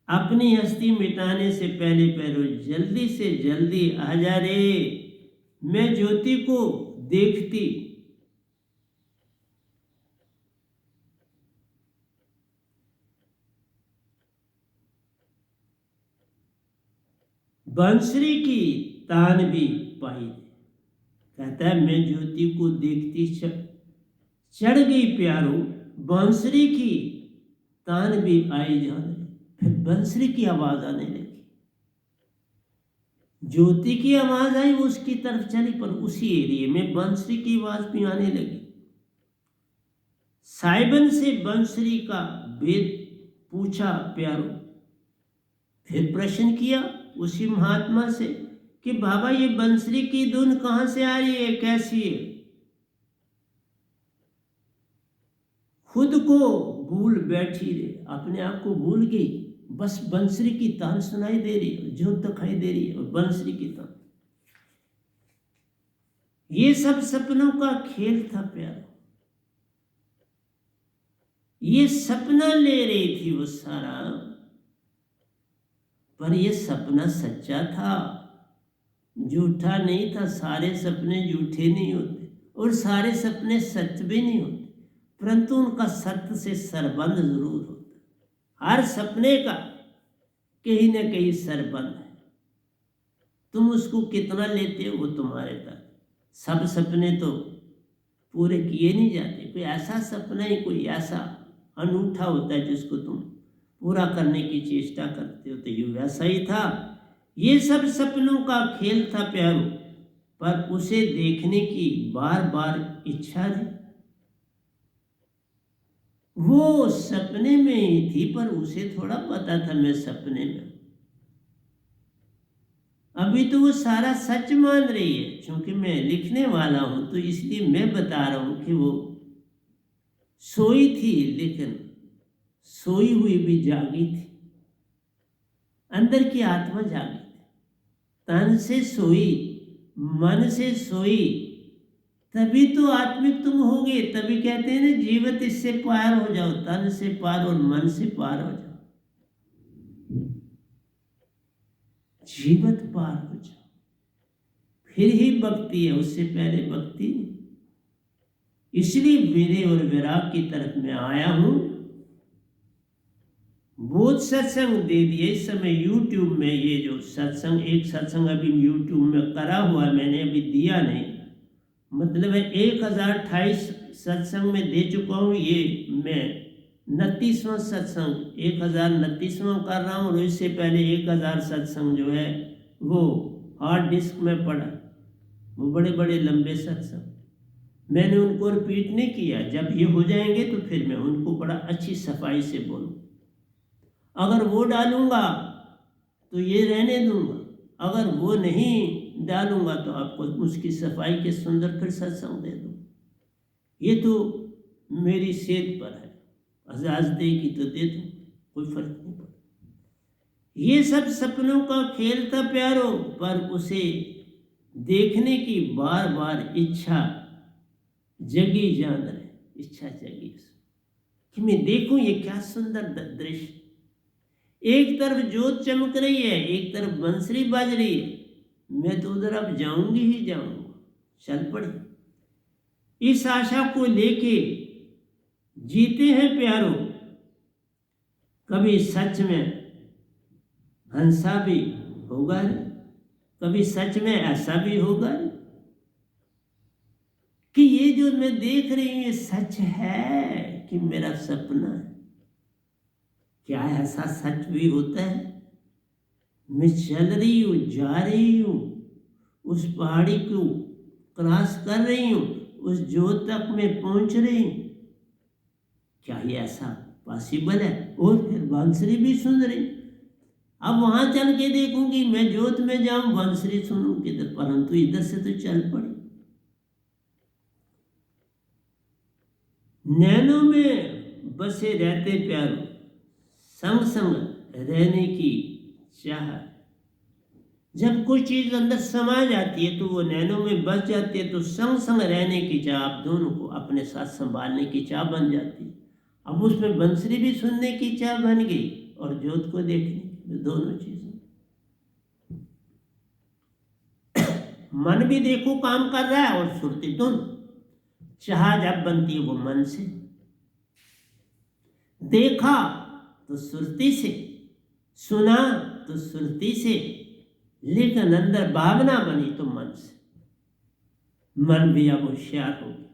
अपनी हस्ती मिटाने से पहले पैरो जल्दी से जल्दी आ जा रे, मैं ज्योति को देखती बंसरी की तान भी पाई। कहता है मैं ज्योति को देखती चढ़ गई प्यारो, बंसरी की तान भी आई जान। फिर बंसरी की आवाज आने लगी, ज्योति की आवाज आई, वो उसकी तरफ चली, पर उसी एरिया में बंसरी की आवाज भी आने लगी। साइबन से बंसरी का भेद पूछा प्यारो, फिर प्रश्न किया उसी महात्मा से कि बाबा ये बंसरी की धुन कहां से आ रही है, कैसी है? खुद को भूल बैठी रे, अपने आप को भूल गई, बस बंसरी की तान सुनाई दे रही है, जो दिखाई दे रही है, और बंसरी की तान। ये सब सपनों का खेल था प्यारा, ये सपना ले रही थी वो सारा, पर ये सपना सच्चा था, झूठा नहीं था। सारे सपने झूठे नहीं होते और सारे सपने सत्य भी नहीं होते, परंतु उनका सत्य से सरबंध जरूर होता है। हर सपने का कहीं ना कहीं सरबंध है, तुम उसको कितना लेते हो वो तुम्हारे तक। सब सपने तो पूरे किए नहीं जाते, कोई ऐसा सपना ही कोई ऐसा अनूठा होता है जिसको तुम पूरा करने की चेष्टा करते हो। तो ये वैसा ही था, ये सब सपनों का खेल था प्यारो, पर उसे देखने की बार बार इच्छा रही। वो सपने में ही थी, पर उसे थोड़ा पता था मैं सपने में। अभी तो वो सारा सच मान रही है। क्योंकि मैं लिखने वाला हूं तो इसलिए मैं बता रहा हूं कि वो सोई थी, लेकिन सोई हुई भी जागी थी। अंदर की आत्मा जागी थी, तन से सोई, मन से सोई, तभी तो आत्मिक तुम होगे। तभी कहते हैं ना, जीवित इससे पार हो जाओ, तन से पार और मन से पार हो जाओ। जीवित पार हो जाओ, फिर ही भक्ति है, उससे पहले भक्ति नहीं। इसलिए वीर्य और विराग की तरफ मैं आया हूं। बहुत सत्संग दे दिए इस समय यूट्यूब में। ये जो सत्संग, एक सत्संग अभी यूट्यूब में करा हुआ है, मैंने अभी दिया नहीं, मतलब है 1028 सत्संग में दे चुका हूँ। ये मैं 29वां सत्संग, 1029वां कर रहा हूँ। और इससे पहले 1000 सत्संग जो है वो हार्ड डिस्क में पड़ा, वो बड़े बड़े लंबे सत्संग मैंने उनको रिपीट नहीं किया। जब ये हो जाएंगे तो फिर मैं उनको बड़ा अच्छी सफाई से बोलूँ। अगर वो डालूंगा तो ये रहने दूंगा, अगर वो नहीं डालूंगा तो आपको उसकी सफाई के सुंदर फिर सत्संग दे दूँ। ये तो मेरी सेहत पर है, आजाद देगी तो दे दूँ, कोई फर्क नहीं पड़ता। ये सब सपनों का खेल था प्यारो, पर उसे देखने की बार बार इच्छा जगी जान रहे, इच्छा जगी कि मैं देखूं ये क्या सुंदर दृश्य। एक तरफ जोत चमक रही है, एक तरफ बंसरी बज रही है, मैं तो उधर अब जाऊंगी ही जाऊंगा। चल पड़े, इस आशा को लेके जीते हैं प्यारो। कभी सच में हंसा भी होगा, कभी सच में ऐसा भी होगा कि ये जो मैं देख रही हूं ये सच है कि मेरा सपना है। क्या ऐसा सच भी होता है? मैं चल रही हूं, जा रही हूं, उस पहाड़ी को क्रॉस कर रही हूं, उस जोत तक मैं पहुंच रही हूं। क्या ये ऐसा पॉसिबल है? और फिर बांसुरी भी सुन रही। अब वहां चल के देखूंगी, मैं जोत में जाऊं, बांसुरी सुनूं किधर, परंतु इधर से तो चल पड़ी। नैनों में बसे रहते प्यारो, संग संग रहने की चाह। जब कोई चीज अंदर समा जाती है तो वो नैनों में बस जाती है, तो संग संग रहने की चाह, आप दोनों को अपने साथ संभालने की चाह बन जाती है। अब उसमें बंसरी भी सुनने की चाह बन गई और जोत को देखने की, दोनों चीजें। मन भी देखो काम कर रहा है और सुरती दोनों। चाह जब बनती है वो मन से, देखा तो सुरती से, सुना तो सुरती से, लेकिन अंदर भावना बनी तो मन से। मन भी अब होशियार हो गया।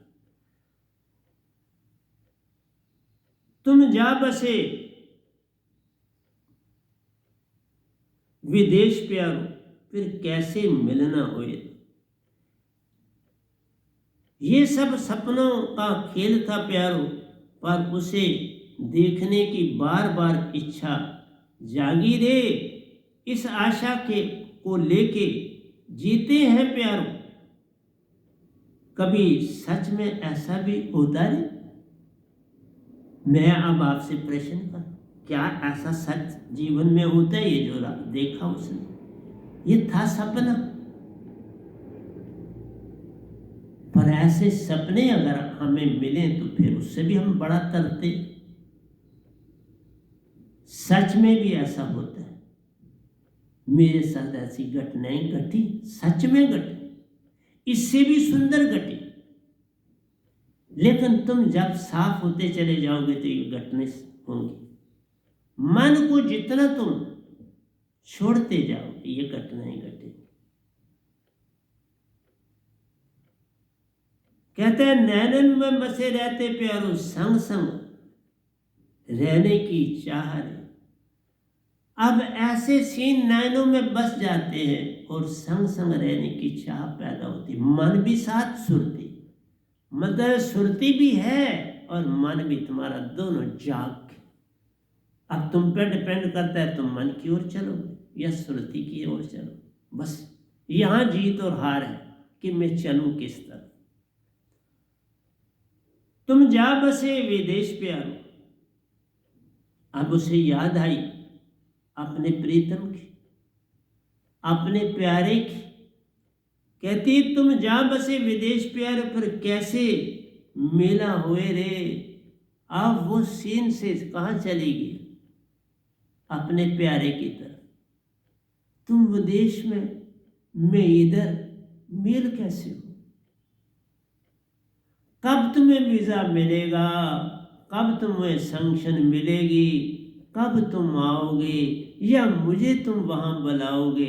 तुम जा बसे विदेश प्यारो, फिर कैसे मिलना हुए। ये सब सपनों का खेल था प्यारो, पर उसे देखने की बार बार इच्छा जागी रे। इस आशा के को लेके जीते हैं प्यारो। कभी सच में ऐसा भी होता है? मैं अब आपसे प्रश्न कर, क्या ऐसा सच जीवन में होता है? ये जो देखा उसने, ये था सपना। पर ऐसे सपने अगर हमें मिले तो फिर उससे भी हम बड़ा तरते। सच में भी ऐसा होता है। मेरे साथ ऐसी घटनाएं घटी, सच में घटी, इससे भी सुंदर घटी। लेकिन तुम जब साफ होते चले जाओगे तो ये घटनाएं होंगी। मन को जितना तुम छोड़ते जाओगे ये घटनाएं घटेंगी। कहते हैं नैनन में बसे रहते प्यारो, संग संग रहने की चाह रहे। अब ऐसे सीन नैनों में बस जाते हैं और संग संग रहने की चाह पैदा होती, मन भी साथ सुरती, मतलब सुरती भी है और मन भी तुम्हारा दोनों जाग। अब तुम पे डिपेंड करता है तुम मन की ओर चलो या सुरती की ओर चलो। बस यहां जीत और हार है कि मैं चलूं किस तरफ। तुम जा बसे विदेश प्यारो, अब उसे याद आई अपने प्रीतम की, अपने प्यारे की। कहती तुम जा बसे विदेश प्यारो, फिर कैसे मेला हुए रे। अब वो सीन से कहाँ चलेगी, अपने प्यारे की तरफ। तुम विदेश में, मैं इधर, मेल कैसे हो। कब तुम्हें वीजा मिलेगा, कब तुम्हें सैंक्शन मिलेगी, कब तुम आओगे या मुझे तुम वहां बुलाओगे,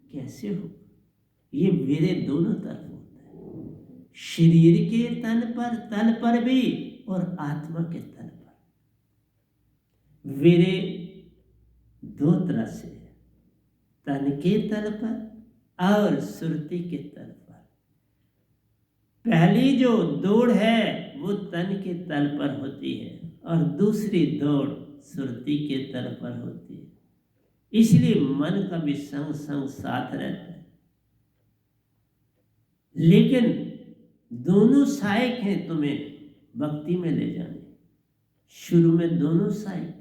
कैसे हो। ये मेरे दोनों तरफ होता है, शरीर के तल पर भी और आत्मा के तल पर। मेरे दो तरह से, तन के तल पर और सुरती के तल पर। पहली जो दौड़ है वो तन के तल पर होती है और दूसरी दौड़ सुरती के तल पर होती है। इसलिए मन का भी संग संग साथ रहता है, लेकिन दोनों सहायक हैं तुम्हें भक्ति में ले जाने। शुरू में दोनों सहायक,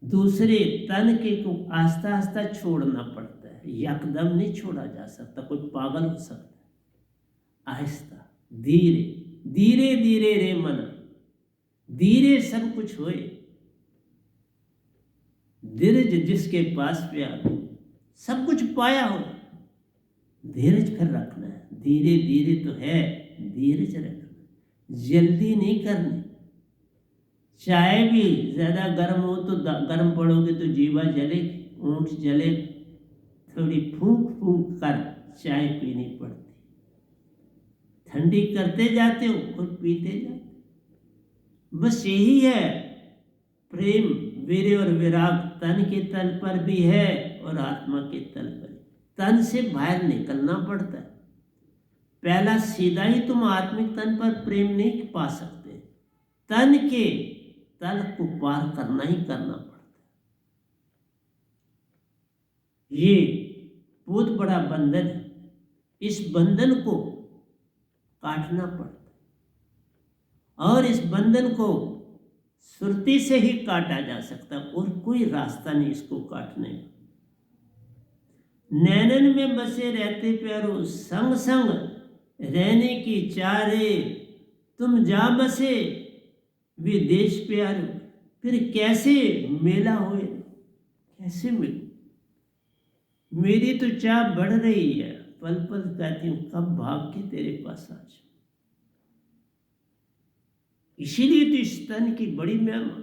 दूसरे तन के को आस्ता आस्ता छोड़ना पड़ता है, यकदम नहीं छोड़ा जा सकता, कोई पागल हो सकता है। आहिस्ता धीरे धीरे धीरे रे मन, धीरे सब कुछ होए। धीरज जिसके पास प्यार, सब कुछ पाया हो। धीरज फिर रखना है, धीरे धीरे तो है, धीरज रखना, जल्दी नहीं करनी। चाय भी ज्यादा गर्म हो तो गर्म पड़ोगे तो जीवा जलेगी, ऊंट जलेगी। थोड़ी फूंक फूंक कर चाय पीनी पड़ती, ठंडी करते जाते हो और पीते जाते। बस यही है प्रेम, वीर्य और विराग तन के तल पर भी है और आत्मा के तल पर। तन से बाहर निकलना पड़ता है। पहला सीधा ही तुम आत्मिक तन पर प्रेम नहीं पा सकते, तन के तल को पार करना ही करना पड़ता है। ये बहुत बड़ा बंधन है, इस बंधन को काटना पड़ता है और इस बंधन को सुरती से ही काटा जा सकता है और कोई रास्ता नहीं इसको काटने का। नैनन में बसे रहते प्यारो, संग संग रहने की चारे। तुम जा बसे विदेश प्यारो, फिर कैसे मेला हुए, कैसे मिले। मेरी तो चाह बढ़ रही है, पल पल कहती हूँ कब भाग के तेरे पास आ जाऊं। इसीलिए तो इस तन की बड़ी महिमा,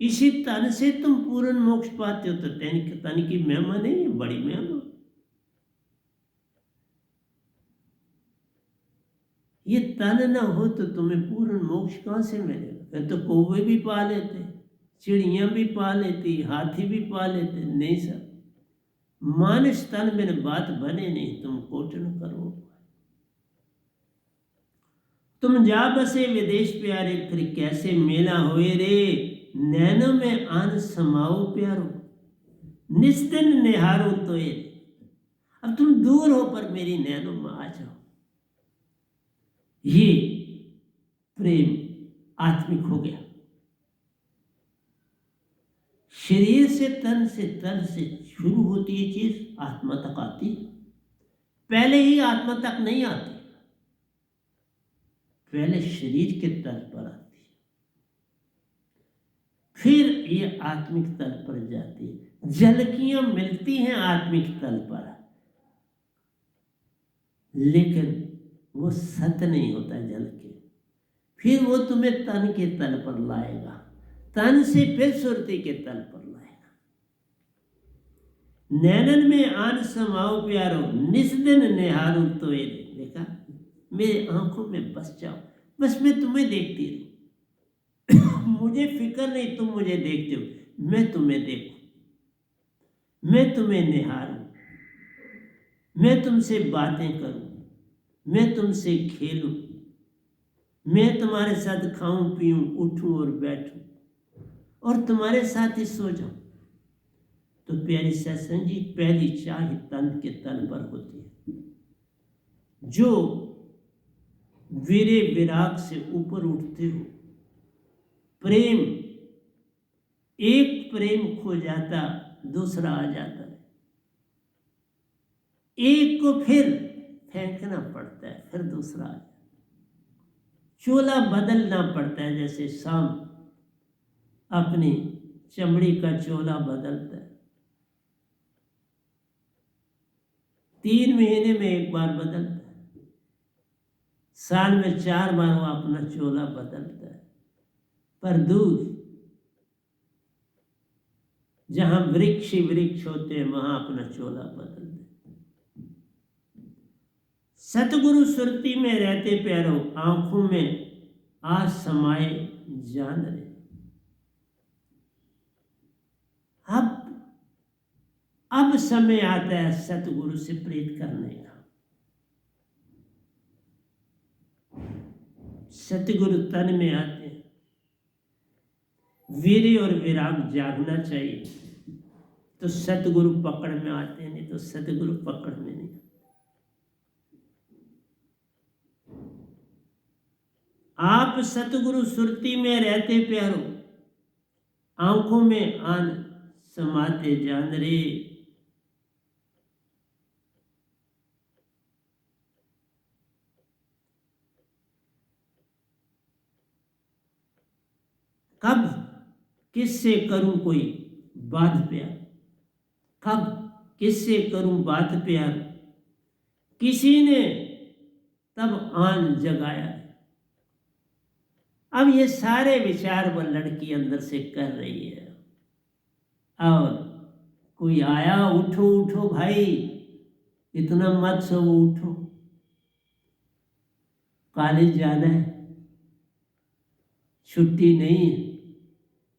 इसी तन से तुम पूर्ण मोक्ष पाते हो। तो तन की महिमा नहीं है, बड़ी महिमा। ये तन न हो तो तुम्हें पूर्ण मोक्ष कहां से मिलेगा। फिर तो कौवे भी पा लेते, चिड़ियां भी पा लेती, हाथी भी पा लेते। नहीं सर, मानस तन में बात बने नहीं, तुम कोटन करो। तुम जा बसे विदेश प्यारे, फिर कैसे मेला होए रे। नैनों में आन समाओ प्यारो, निस्दिन निहारो तो ये। अब तुम दूर हो पर मेरी नैनों में आ जाओ। ये प्रेम आत्मिक हो गया। शरीर से तन से तन से शुरू होती है चीज, आत्मा तक आती। पहले ही आत्मा तक नहीं आती, पहले शरीर के तल पर आती, फिर ये आत्मिक तल पर जाती है। झलकियां मिलती हैं आत्मिक तल पर, लेकिन वो सत्य नहीं होता जल के। फिर वो तुम्हें तन के तल पर लाएगा, तन से फिर सुरती के तल पर लाएगा। नैनन में आन समाओ प्यारो, निस्दिन निहारू तो ये। देखा, मेरे आंखों में बस जाओ, बस मैं तुम्हें देखती रही। मुझे फिक्र नहीं तुम मुझे देखते हो, मैं तुम्हें देखूं, मैं तुम्हें निहारूं, मैं तुमसे बातें करूं, मैं तुमसे खेलूं, मैं तुम्हारे साथ खाऊं पीऊं, उठूं और बैठूं और तुम्हारे साथ ही सो जाऊं। तो प्यारी सत्संग जी, पहली चाह तन के तन पर होती है। जो वीरे विराग से ऊपर उठते हो, प्रेम, एक प्रेम खो जाता दूसरा आ जाता है, एक को फिर फेंकना पड़ता है, फिर दूसरा आ जाता है, चोला बदलना पड़ता है। जैसे सांप अपनी चमड़ी का चोला बदलता है, 3 महीने में एक बार बदलता है, साल में 4 बार वो अपना चोला बदलता है। पर दूर जहां वृक्ष ही वृक्ष होते हैं, वहां अपना चोला बदल दे। सतगुरु सुरती में रहते प्यारो, आंखों में आज समाए जान रे। अब समय आता है सतगुरु से प्रीत करने का। सतगुरु तन में आते हैं, वीर्य और विराग जागना चाहिए, तो सतगुरु पकड़ में आते हैं, नहीं तो सतगुरु पकड़ में नहीं। आप सतगुरु सुरती में रहते प्यारो, आंखों में आन समाते जान रे। कब किससे करूं कोई बात प्यार, कब किससे करूं बात प्यार, किसी ने तब आन जगाया। अब ये सारे विचार वो लड़की अंदर से कर रही है, और कोई आया, उठो उठो भाई, इतना मत सो, उठो, कॉलेज जाना है, छुट्टी नहीं है।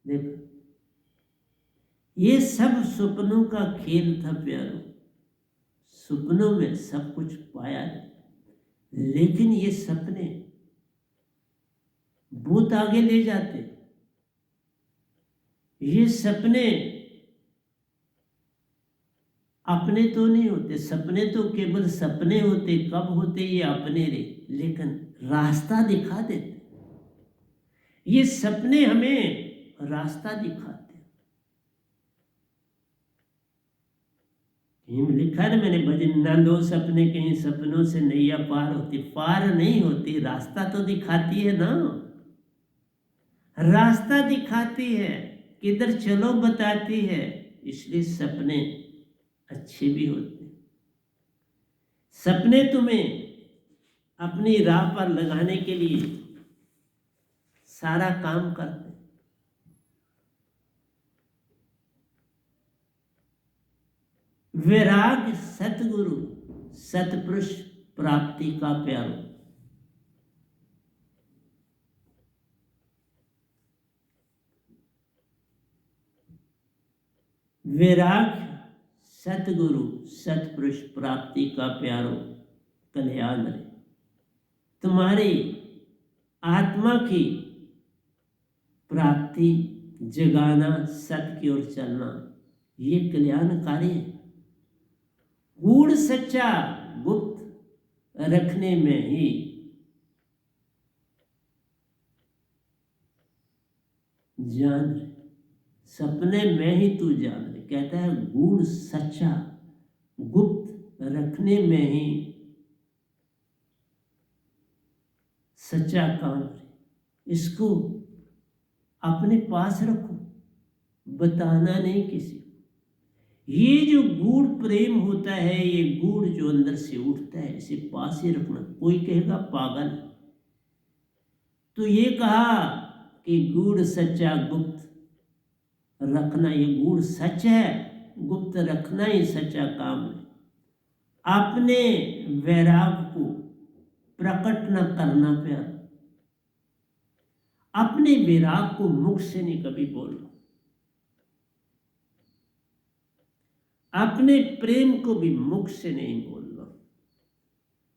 देखो, ये सब सपनों का खेल था प्यारो। सपनों में सब कुछ पाया है, लेकिन ये सपने बहुत आगे ले जाते। ये सपने अपने तो नहीं होते, सपने तो केवल सपने होते। कब होते ये अपने रे, लेकिन रास्ता दिखा देते। ये सपने हमें रास्ता दिखाते। लिखा है ना मैंने भजन, ना लो सपने कहीं सपनों से नैया पार होती। पार नहीं होती, रास्ता तो दिखाती है ना, रास्ता दिखाती है, किधर चलो बताती है। इसलिए सपने अच्छे भी होते हैं। सपने तुम्हें अपनी राह पर लगाने के लिए सारा काम करते हैं। वैराग सतगुरु सतपुरुष प्राप्ति का प्यारो। वैराग सतगुरु सतपुरुष प्राप्ति का प्यारो कल्याण रे। तुम्हारी आत्मा की प्राप्ति, जगाना, सत्य की ओर चलना, ये कल्याणकारी है। गूढ़ सच्चा गुप्त रखने में ही जान रे। सपने में ही तू जान रे, कहता है गूढ़ सच्चा गुप्त रखने में ही सच्चा काम रे। इसको अपने पास रखो, बताना नहीं किसी को। ये जो गूढ़ प्रेम होता है, ये गूढ़ जो अंदर से उठता है, इसे पास ही रखना। कोई कहेगा पागल, तो ये कहा कि गूढ़ सच्चा गुप्त रखना, ये गूढ़ सच है, गुप्त रखना ही सच्चा काम है। अपने वैराग को प्रकट न करना प्यार, अपने वैराग को मुख से नहीं कभी बोलना। अपने प्रेम को भी मुख से नहीं बोलना,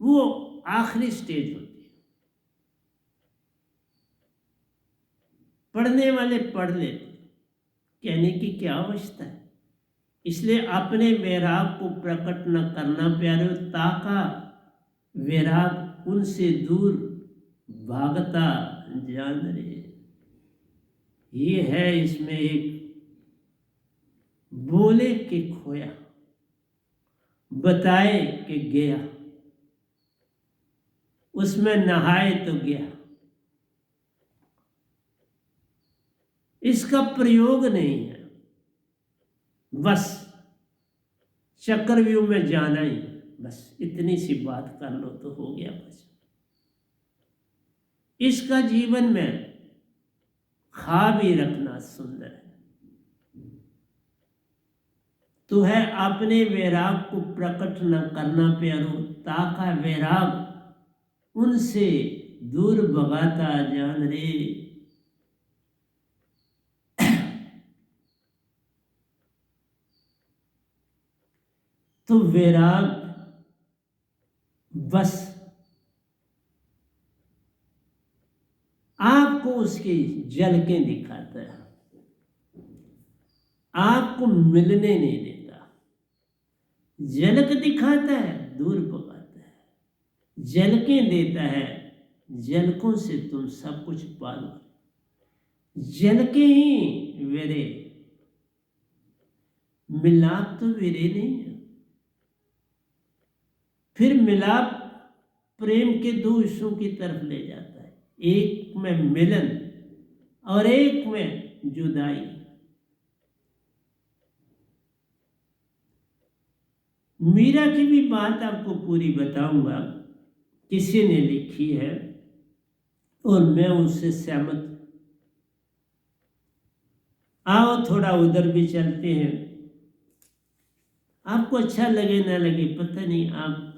वो आखिरी स्टेज होती है। पढ़ने वाले पढ़ लेते, कहने की क्या आवश्यकता है। इसलिए अपने वैराग को प्रकट न करना प्यारे, ताका वैराग उनसे दूर भागता जान रे। ये है इसमें एक बोले के खोया, बताए कि गया, उसमें नहाए तो गया। इसका प्रयोग नहीं है, बस चक्रव्यूह में जाना ही, बस इतनी सी बात कर लो तो हो गया बस। इसका जीवन में खा भी रखना सुंदर है। तो है अपने वैराग को प्रकट न करना प्यारो, ताका वैराग उनसे दूर भगाता जान रे। तो वैराग बस आपको उसकी झलकें दिखाता है, आपको मिलने नहीं देता। झलक दिखाता है, दूर भगाता है। झलकें देता है, झलकों से तुम सब कुछ पालो। झलकें ही वेरे, मिलाप तो वेरे नहीं है। फिर मिलाप प्रेम के दो हिस्सों की तरफ ले जाता है, एक में मिलन और एक में जुदाई। मीरा की भी बात आपको पूरी बताऊंगा, किसी ने लिखी है और मैं उससे सहमत हूं। आओ थोड़ा उधर भी चलते हैं, आपको अच्छा लगे ना लगे पता नहीं, आप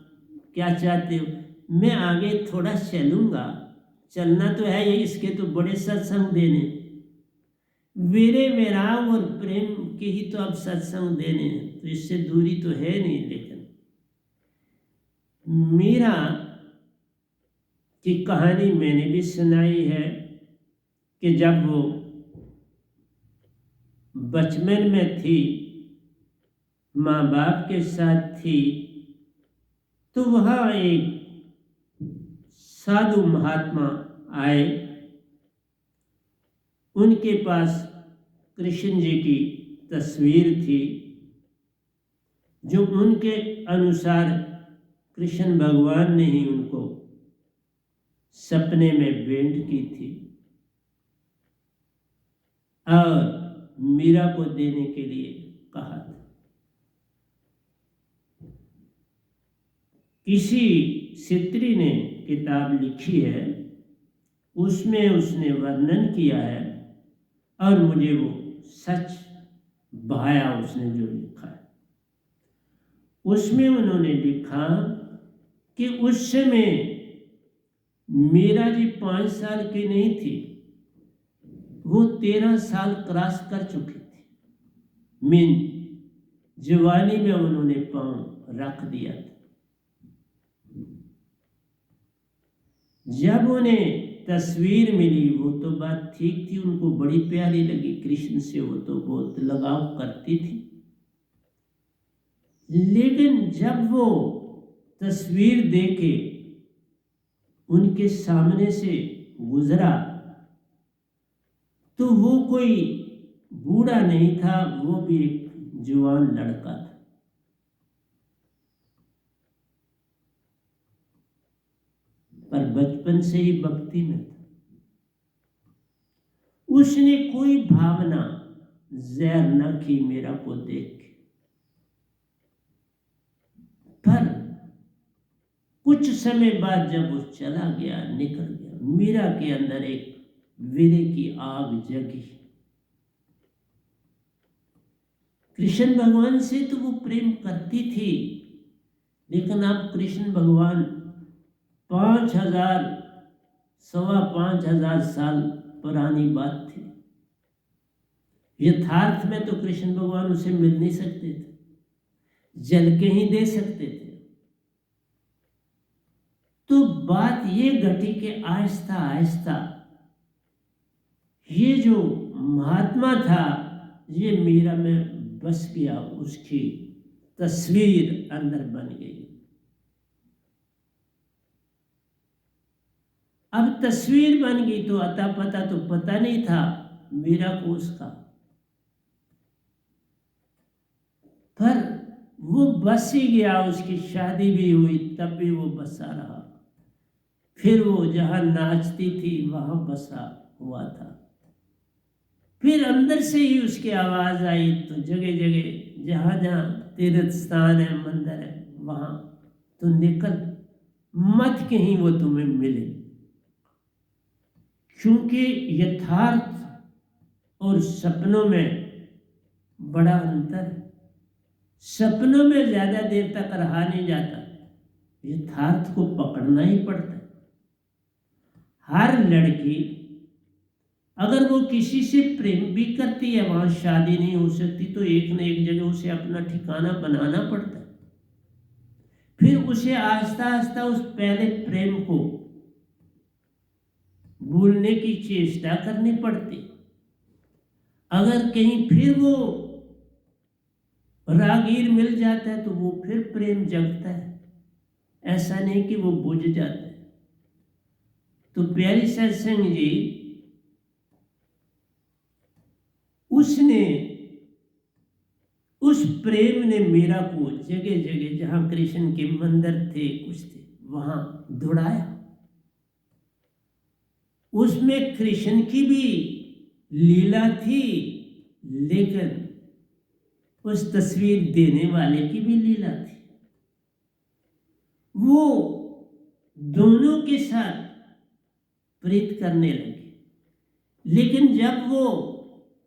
क्या चाहते हो। मैं आगे थोड़ा चलूंगा, चलना तो है ये, इसके तो बड़े सत्संग देने, वीरे वैराग और प्रेम के ही तो अब सत्संग देने हैं, तो इससे दूरी तो है नहीं। लेकिन मीरा की कहानी मैंने भी सुनाई है कि जब वो बचपन में थी, माँ बाप के साथ थी, तो वहाँ एक साधु महात्मा आए, उनके पास कृष्ण जी की तस्वीर थी, जो उनके अनुसार कृष्ण भगवान ने ही उनको सपने में भेंट की थी और मीरा को देने के लिए कहा था। किसी सित्री ने किताब लिखी है, उसमें उसने वर्णन किया है और मुझे वो सच भाया उसने जो लिखा है। उसमें उन्होंने लिखा कि उस समय मीरा जी 5 साल की नहीं थी, वो 13 साल क्रॉस कर चुकी थी। मीन जवानी में उन्होंने पांव रख दिया था। जब उन्हें तस्वीर मिली, वो तो बात ठीक थी, उनको बड़ी प्यारी लगी कृष्ण से, वो तो बहुत लगाव करती थी। लेकिन जब वो तस्वीर देखे, उनके सामने से गुजरा, तो वो कोई बूढ़ा नहीं था, वो भी एक जवान लड़का था। पर बचपन से ही भक्ति में था। उसने कोई भावना ज़हर न की मेरा को देख के। पर कुछ समय बाद जब वो चला गया, निकल गया, मीरा के अंदर एक वीरे की आग जगी। कृष्ण भगवान से तो वो प्रेम करती थी, लेकिन अब कृष्ण भगवान 5000 सवा 5000 साल पुरानी बात थी। यथार्थ में तो कृष्ण भगवान उसे मिल नहीं सकते थे। जल के ही दे सकते थे। तो बात ये घटी कि आहिस्ता आहिस्ता ये जो महात्मा था ये मीरा में बस गया, उसकी तस्वीर अंदर बन गई। अब तस्वीर बन गई तो अता पता तो पता नहीं था मीरा को उसका, पर वो बस ही गया। उसकी शादी भी हुई तब भी वो बसा रहा, फिर वो जहाँ नाचती थी वहाँ बसा हुआ था। फिर अंदर से ही उसकी आवाज़ आई तो जगह जगह जहाँ जहाँ तीर्थ स्थान है, मंदिर है, वहाँ तो निकल मत कहीं वो तुम्हें मिले, क्योंकि यथार्थ और सपनों में बड़ा अंतर है। सपनों में ज़्यादा देर तक रहा नहीं जाता, यथार्थ को पकड़ना ही पड़ता है। हर लड़की अगर वो किसी से प्रेम भी करती है, वहाँ शादी नहीं हो सकती, तो एक न एक जगह उसे अपना ठिकाना बनाना पड़ता है। फिर उसे आहिस्ता आहिस्ता उस पहले प्रेम को भूलने की चेष्टा करनी पड़ती। अगर कहीं फिर वो रागीर मिल जाता है तो वो फिर प्रेम जगता है, ऐसा नहीं कि वो बुझ जाता है। तो प्यारी सत्संग जी, उसने उस प्रेम ने मीरा को जगह जगह जहां कृष्ण के मंदिर थे, कुछ थे, वहां दौड़ाया। उसमें कृष्ण की भी लीला थी, लेकिन उस तस्वीर देने वाले की भी लीला थी। वो दोनों के साथ प्रीत करने लगे, लेकिन जब वो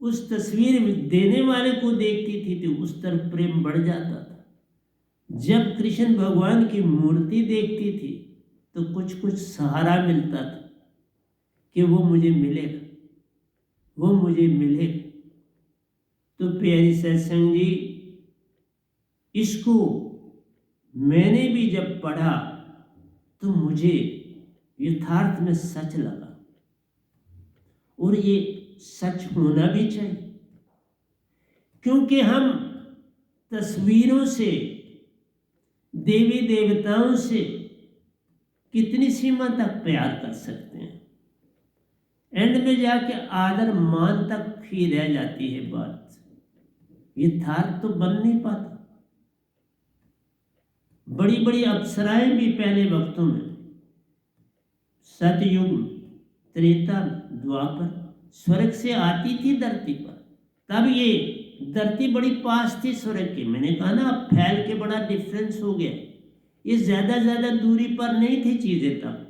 उस तस्वीर में देने वाले को देखती थी तो उस तरफ प्रेम बढ़ जाता था। जब कृष्ण भगवान की मूर्ति देखती थी तो कुछ कुछ सहारा मिलता था कि वो मुझे मिलेगा, वो मुझे मिलेगा। तो प्यारी सत्संग जी, इसको मैंने भी जब पढ़ा तो मुझे यथार्थ में सच लगा, और ये सच होना भी चाहिए, क्योंकि हम तस्वीरों से, देवी देवताओं से कितनी सीमा तक प्यार कर सकते हैं, एंड में जाके आदर मान तक ही रह जाती है बात, यथार्थ तो बन नहीं पाता। बड़ी बड़ी अप्सराएं भी पहले वक्तों में, सतयुग, त्रेता, द्वापर, स्वर्ग से आती थी धरती पर। तब ये धरती बड़ी पास थी स्वर्ग की। मैंने कहा ना, अब फैल के बड़ा डिफरेंस हो गया। ये ज्यादा दूरी पर नहीं थी चीजें। तब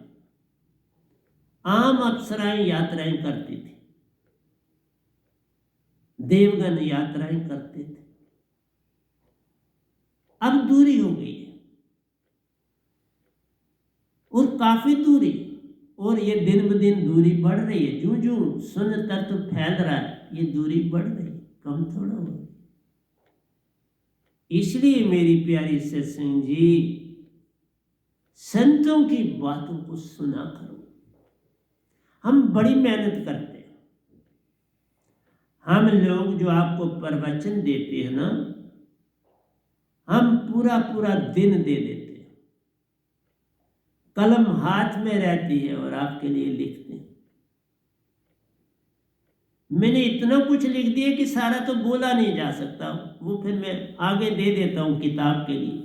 आम अप्सराएं यात्राएं करती थी, देवगण यात्राएं करते थे। अब दूरी हो गई है, और काफी दूरी, और ये दिन ब दिन दूरी बढ़ रही है। जो जो शून्य तत्व फैल रहा है, ये दूरी बढ़ रही है, कम थोड़ा हो रही। इसलिए मेरी प्यारी सत्संग जी, संतों की बातों को सुना करो। हम बड़ी मेहनत करते हैं। हम लोग जो आपको प्रवचन देते हैं ना, हम पूरा पूरा दिन दे देते हैं, कलम हाथ में रहती है और आपके लिए लिखते हैं। मैंने इतना कुछ लिख दिया कि सारा तो बोला नहीं जा सकता, वो फिर मैं आगे दे देता हूं किताब के लिए।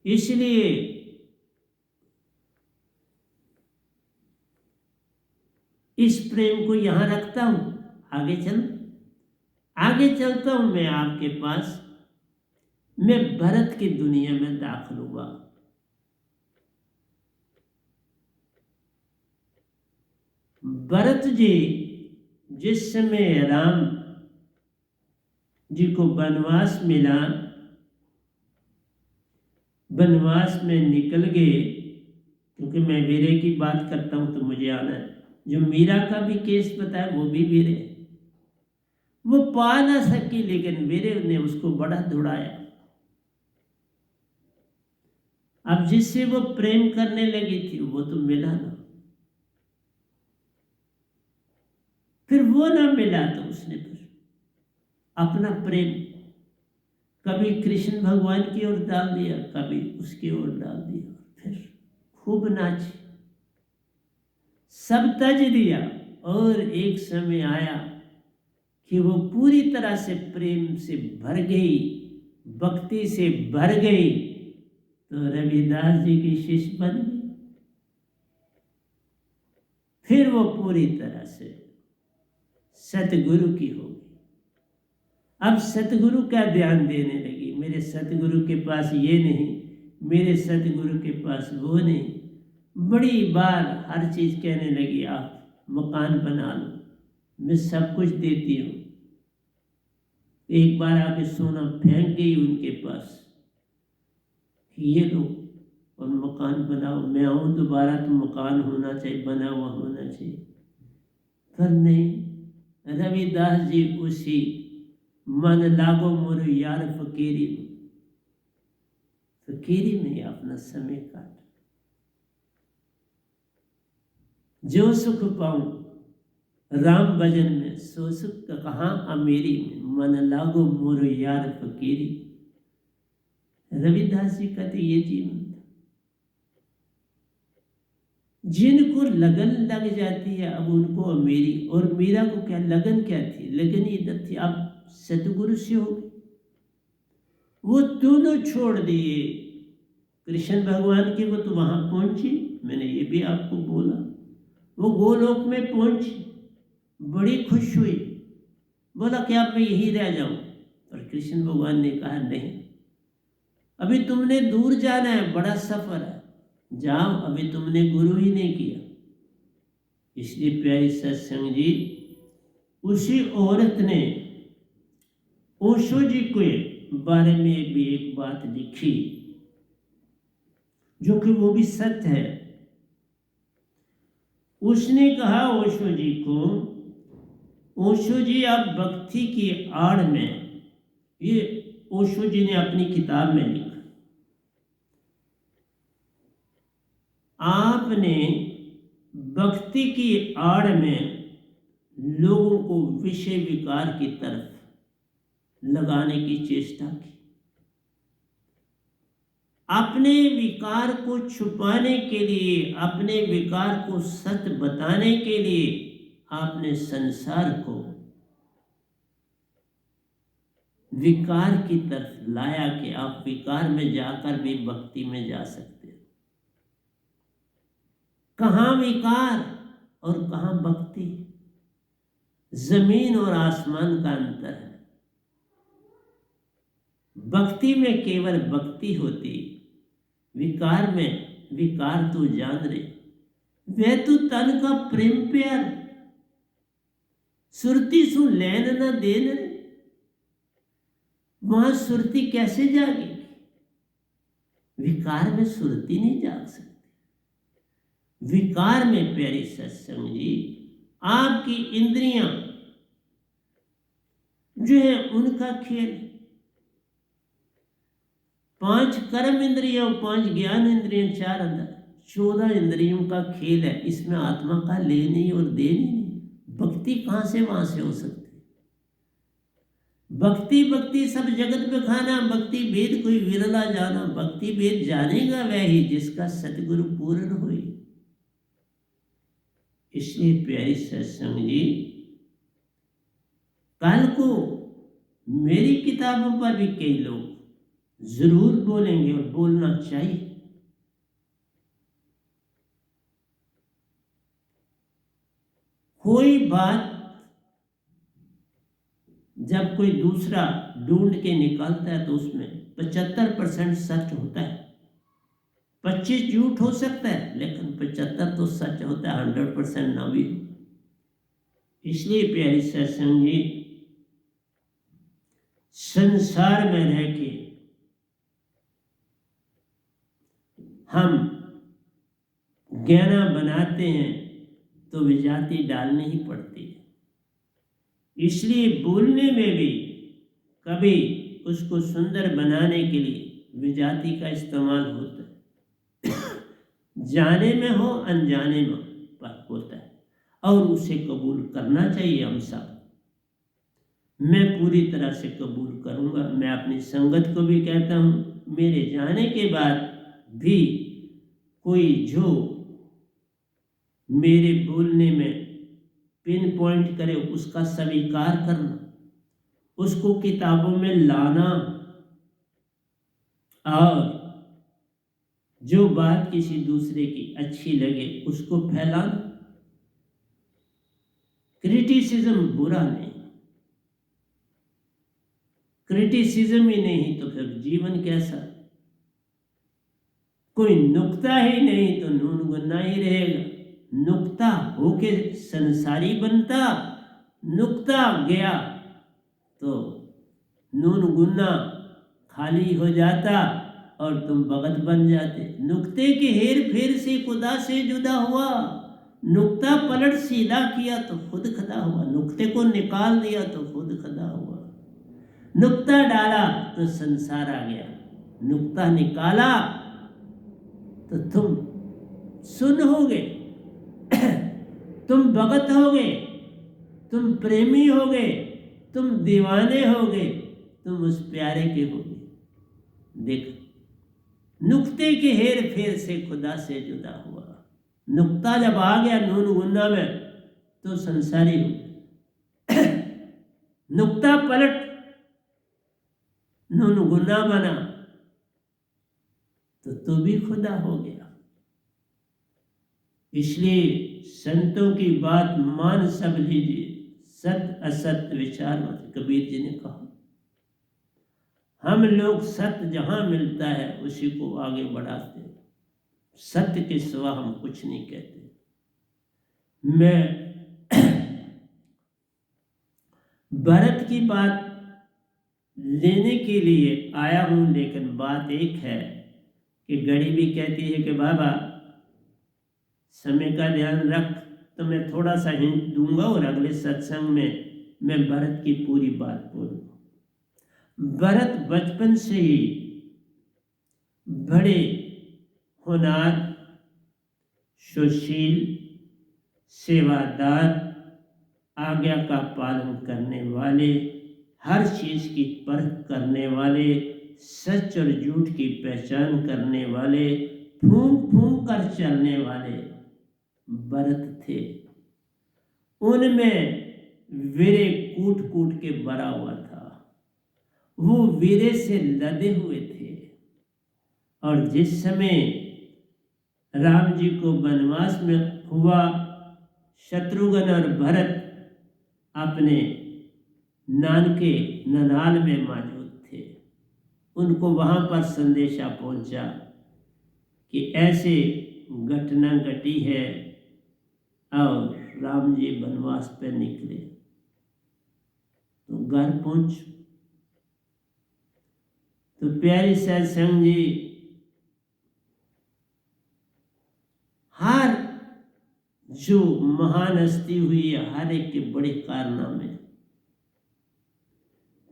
इसलिए इस प्रेम को यहां रखता हूं। आगे चलता हूं मैं आपके पास। मैं भरत की दुनिया में दाखिल हुआ। भरत जी जिस समय राम जी को वनवास मिला, वनवास में निकल गए, क्योंकि मैं वीरे की बात करता हूं तो मुझे आना है। जो मीरा का भी केस बताया वो भी वीरे। वो पा ना सकी, लेकिन वीरेव ने उसको बड़ा दौड़ाया। अब जिससे वो प्रेम करने लगी थी वो तो मिला ना, फिर वो ना मिला तो उसने फिर अपना प्रेम कभी कृष्ण भगवान की ओर डाल दिया, कभी उसकी ओर डाल दिया, फिर खूब नाची, सब तज दिया। और एक समय आया कि वो पूरी तरह से प्रेम से भर गई, भक्ति से भर गई, तो रविदास जी की शिष्य बन गई। फिर वो पूरी तरह से सतगुरु की हो गई। अब सतगुरु का ध्यान देने लगी, मेरे सतगुरु के पास ये नहीं, मेरे सतगुरु के पास वो नहीं। बड़ी बार हर चीज कहने लगी, आप मकान बना लो, मैं सब कुछ देती हूँ। एक बार आके सोना फेंक गई उनके पास, ये लो और मकान बनाओ, मैं आऊँ दोबारा तो मकान होना चाहिए, बना हुआ होना चाहिए। पर नहीं, रविदास जी उसी मन लागो मोर यार फकीरी में अपना समय काट। जो सुख पाऊं राम भजन में, सो सुख कहाँ अमेरी में, मन लागो मोर यार फकीरी। रविदास जी का तो ये जीवन था। जिनको लगन लग जाती है अब उनको अमेरी, और मीरा को क्या लगन क्या थी, लगन ही न थी, अब सतगुरु से हो गई। वो दोनों छोड़ दिए कृष्ण भगवान की, वो तो वहां पहुंची, मैंने ये भी आपको बोला, वो गोलोक में पहुंची, बड़ी खुश हुई, बोला कि अब मैं यहीं रह जाऊं। पर कृष्ण भगवान ने कहा नहीं, अभी तुमने दूर जाना है, बड़ा सफर है, जाओ, अभी तुमने गुरु ही नहीं किया। इसलिए प्यारी सत्संग जी, उसी औरत ने ओशो जी के बारे में भी एक बात लिखी, जो कि वो भी सत्य है। उसने कहा ओशो जी को, ओशो जी आप भक्ति की आड़ में, ये ओशो जी ने अपनी किताब में लिखा, आपने भक्ति की आड़ में लोगों को विषय विकार की तरफ लगाने की चेष्टा की। अपने विकार को छुपाने के लिए, अपने विकार को सत्य बताने के लिए आपने संसार को विकार की तरफ लाया कि आप विकार में जाकर भी भक्ति में जा सकते हो। कहाँ विकार और कहाँ भक्ति, जमीन और आसमान का अंतर है। भक्ति में केवल भक्ति होती, विकार में विकार तो जान रहे, वह तो तन का प्रेम प्यार, सुरती सु लैन न देन रे, वहां सुरती कैसे जागेगी? विकार में सुरती नहीं जाग सकती। विकार में प्यारी सत्संग जी, आपकी इंद्रियां जो है उनका खेल, 5 कर्म इंद्रियों, 5 ज्ञान इंद्रियों, 4 अंदर, 14 इंद्रियों का खेल है। इसमें आत्मा का लेने और देने नहीं। भक्ति कहां से वहां से हो सकती? भक्ति भक्ति सब जगत में खाना, भक्ति भेद कोई विरला जाना। भक्ति भेद जानेगा वह ही जिसका सतगुरु पूर्ण हुई। इसलिए प्यारी सत्संग जी, कल को मेरी किताबों पर भी कई लोग जरूर बोलेंगे और बोलना चाहिए। कोई बात जब कोई दूसरा ढूंढ के निकालता है तो उसमें 75% सच होता है, 25 झूठ हो सकता है, लेकिन 75 तो सच होता है, 100% ना भी हो। इसलिए प्यारी सत्संग जी, संसार में रह के हम गहना बनाते हैं तो विजाती डालनी ही पड़ती है। इसलिए बोलने में भी कभी उसको सुंदर बनाने के लिए विजाति का इस्तेमाल होता है। जाने में हो अनजाने में पर होता है और उसे कबूल करना चाहिए हम सब। मैं पूरी तरह से कबूल करूँगा। मैं अपनी संगत को भी कहता हूँ, मेरे जाने के बाद भी कोई जो मेरे बोलने में पिन पॉइंट करे उसका स्वीकार करना, उसको किताबों में लाना और जो बात किसी दूसरे की अच्छी लगे उसको फैलाना। क्रिटिसिज्म बुरा नहीं, क्रिटिसिज्म ही नहीं तो फिर जीवन कैसा? कोई नुक्ता ही नहीं तो नून गुन्ना ही रहेगा। नुक्ता होके संसारी बनता, नुक्ता गया तो नून गुन्ना खाली हो जाता और तुम भगत बन जाते। नुक्ते के हेर फेर से खुदा से जुदा हुआ, नुक्ता पलट सीधा किया तो खुद खदा हुआ, नुक्ते को निकाल दिया तो खुद खदा हुआ। नुक्ता डाला तो संसार आ गया, नुक्ता निकाला तो तुम सुन होगे, तुम भगत होगे, तुम प्रेमी होगे, तुम दीवाने होगे, तुम उस प्यारे के होगे। देख, नुक्ते के हेर फेर से खुदा से जुदा हुआ। नुक्ता जब आ गया नून गुन्ना में तो संसारी हो। नुक्ता पलट नून गुन्ना बना तो तू भी खुदा हो गया। इसलिए संतों की बात मान सब लीजिए, सत्य असत्य विचार मत। कबीर जी ने कहा, हम लोग सत्य जहां मिलता है उसी को आगे बढ़ाते हैं, सत्य के सिवा हम कुछ नहीं कहते। मैं भरत की बात लेने के लिए आया हूं, लेकिन बात एक है कि घड़ी भी कहती है कि बाबा समय का ध्यान रख, तो मैं थोड़ा सा हिंट दूंगा और अगले सत्संग में मैं भरत की पूरी बात बोलूंगा। भरत बचपन से ही बड़े होनहार, सुशील, सेवादार, आज्ञा का पालन करने वाले, हर चीज की परख करने वाले, सच और झूठ की पहचान करने वाले, फूंक फूंक कर चलने वाले भरत थे। उनमें वीरे कूट कूट के भरा हुआ था, वो वीरे से लदे हुए थे। और जिस समय राम जी को वनवास में हुआ, शत्रुघ्न और भरत अपने नानके ननाल में मौजूद थे। उनको वहां पर संदेशा पहुंचा कि ऐसे घटना घटी है और राम जी वनवास पर निकले। तो घर पहुंच तो प्यारी सत्संग जी हर जो महान हस्ती हुई है, हर एक के बड़े कारनामे,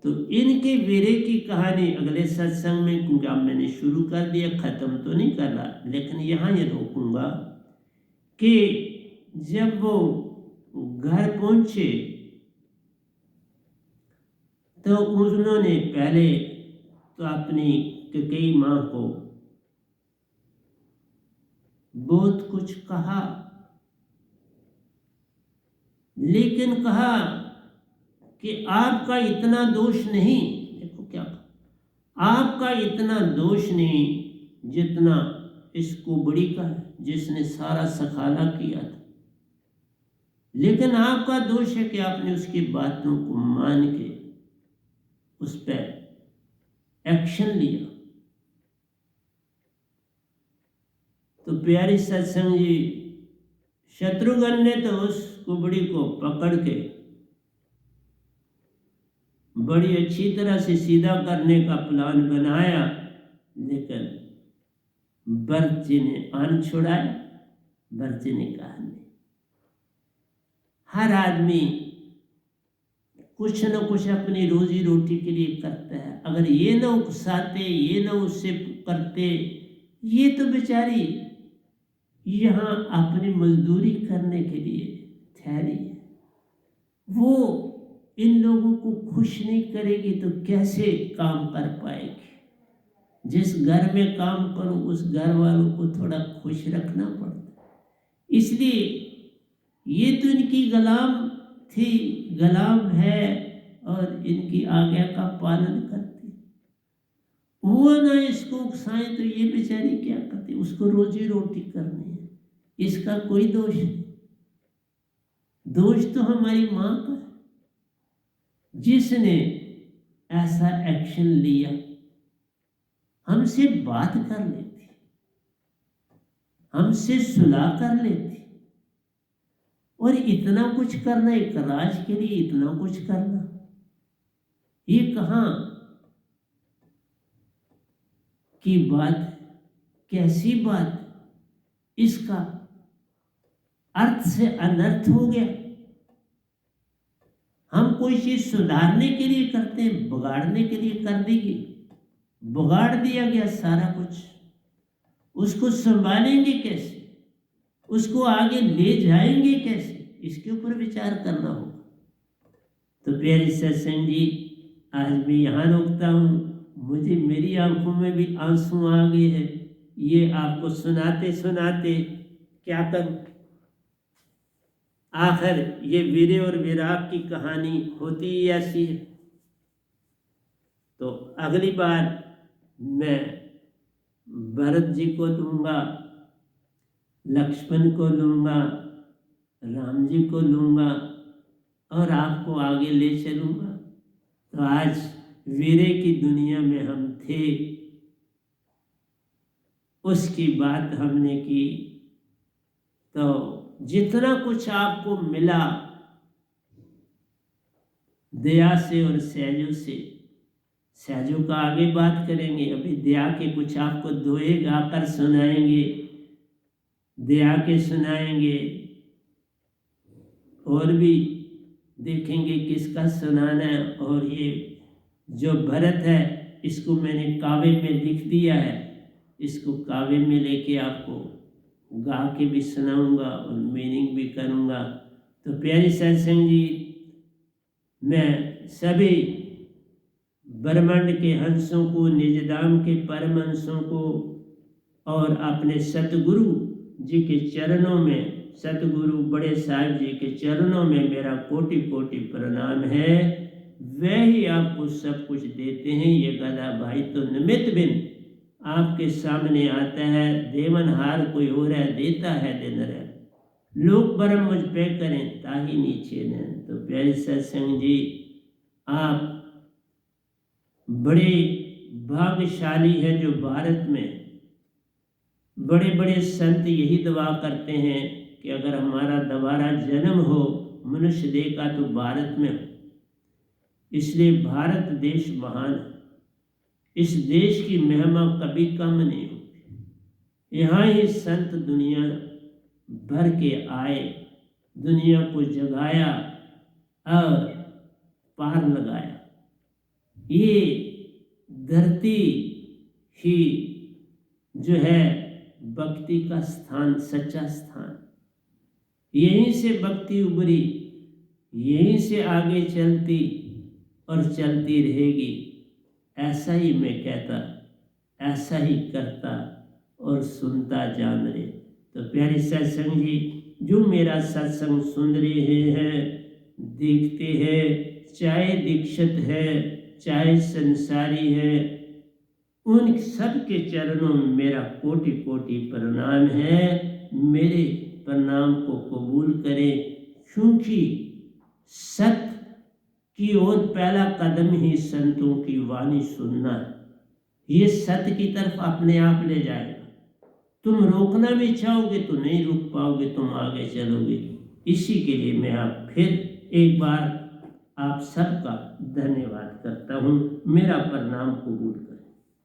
तो इनके वीरे की कहानी अगले सत्संग में, क्योंकि अब मैंने शुरू कर दिया, खत्म तो नहीं कर रहा, लेकिन यहाँ ये रोकूंगा कि जब वो घर पहुंचे तो उन्होंने पहले तो अपनी कैकेयी माँ को बहुत कुछ कहा, लेकिन कहा कि आपका इतना दोष नहीं, देखो क्या कहा, आपका इतना दोष नहीं जितना इस कुबड़ी का है जिसने सारा सखाला किया था, लेकिन आपका दोष है कि आपने उसकी बातों को मान के उस पर एक्शन लिया। तो प्यारी सत्संग जी, शत्रुघ्न ने तो उस कुबड़ी को पकड़ के बड़ी अच्छी तरह से सीधा करने का प्लान बनाया, लेकिन भरत जी ने आन छुड़ाया। भरत जी ने कहा नहीं, हर आदमी कुछ न कुछ अपनी रोजी रोटी के लिए करता है। अगर ये ना उकसाते, ये ना उससे करते, ये तो बेचारी यहाँ अपनी मजदूरी करने के लिए ठहरी है, वो इन लोगों को खुश नहीं करेगी तो कैसे काम कर पाएगी। जिस घर में काम करो उस घर वालों को थोड़ा खुश रखना पड़ता है। इसलिए ये तो इनकी गुलाम थी, गुलाम है और इनकी आज्ञा का पालन करती। वो ना इसको उकसाएं तो ये बेचारी क्या करती, उसको रोजी रोटी करनी है, इसका कोई दोष नहीं। दोष तो हमारी माँ का है जिसने ऐसा एक्शन लिया। हमसे बात कर लेती, हमसे सुलह कर लेती, और इतना कुछ करना, एक राज के लिए इतना कुछ करना, ये कहाँ की बात, कैसी बात, इसका अर्थ से अनर्थ हो गया। हम कोई चीज सुधारने के लिए करते हैं, बिगाड़ने के लिए कर देगी, बिगाड़ दिया गया सारा कुछ, उसको संभालेंगे कैसे, उसको आगे ले जाएंगे कैसे, इसके ऊपर विचार करना होगा। तो प्यारे सत्संग जी, आज मैं यहाँ रोकता हूँ। मुझे मेरी आंखों में भी आंसू आ गए हैं, ये आपको सुनाते सुनाते क्या करूं। आखिर ये वीर और विराग की कहानी होती ही ऐसी है। तो अगली बार मैं भरत जी को लूँगा, लक्ष्मण को लूँगा, राम जी को लूँगा और आपको आगे ले चलूँगा। तो आज वीरे की दुनिया में हम थे, उसकी बात हमने की। तो जितना कुछ आपको मिला दया से और सहजों से, सहजों का आगे बात करेंगे, अभी दया के कुछ आपको दोहे गाकर सुनाएंगे, दया के सुनाएंगे, और भी देखेंगे किसका सुनाना है। और ये जो भरत है इसको मैंने काव्य में लिख दिया है, इसको काव्य में लेके आपको गा के भी सुनाऊंगा और मीनिंग भी करूंगा। तो प्यारी सत्संग जी, मैं सभी ब्रह्मांड के हंसों को, निजधाम के परम हंसों को और अपने सतगुरु जी के चरणों में, सतगुरु बड़े साहिब जी के चरणों में मेरा कोटि कोटि प्रणाम है। वह ही आपको सब कुछ देते हैं। ये गधा भाई तो निमित्त बिन आपके सामने आता है, देवनहार कोई और है, देता है दिन रह, लोग बरम मुझ पे करें ताही नीचे न। तो प्यारे सत्संग जी, आप बड़े भाग्यशाली हैं जो भारत में बड़े बड़े संत यही दुआ करते हैं कि अगर हमारा दोबारा जन्म हो मनुष्य देह का तो भारत में हो। इसलिए भारत देश महान है, इस देश की महिमा कभी कम नहीं होगी। यहाँ ही संत दुनिया भर के आए, दुनिया को जगाया और पार लगाया। ये धरती ही जो है भक्ति का स्थान, सच्चा स्थान, यहीं से भक्ति उभरी, यहीं से आगे चलती और चलती रहेगी। ऐसा ही मैं कहता, ऐसा ही करता और सुनता जान रहे। तो प्यारे सत्संग जी, जो मेरा सत्संग सुन रहे हैं, देखते हैं, चाहे दीक्षित है चाहे संसारी है, उन सब के चरणों में मेरा कोटि कोटि प्रणाम है। मेरे प्रणाम को कबूल करें, क्योंकि सत्य की ओर पहला कदम ही संतों की वाणी सुनना है। ये सत्य की तरफ अपने आप ले जाएगा। तुम रोकना भी चाहोगे तो नहीं रुक पाओगे, तुम आगे चलोगे। इसी के लिए मैं आप फिर एक बार आप सबका धन्यवाद करता हूँ। मेरा प्रणाम कबूल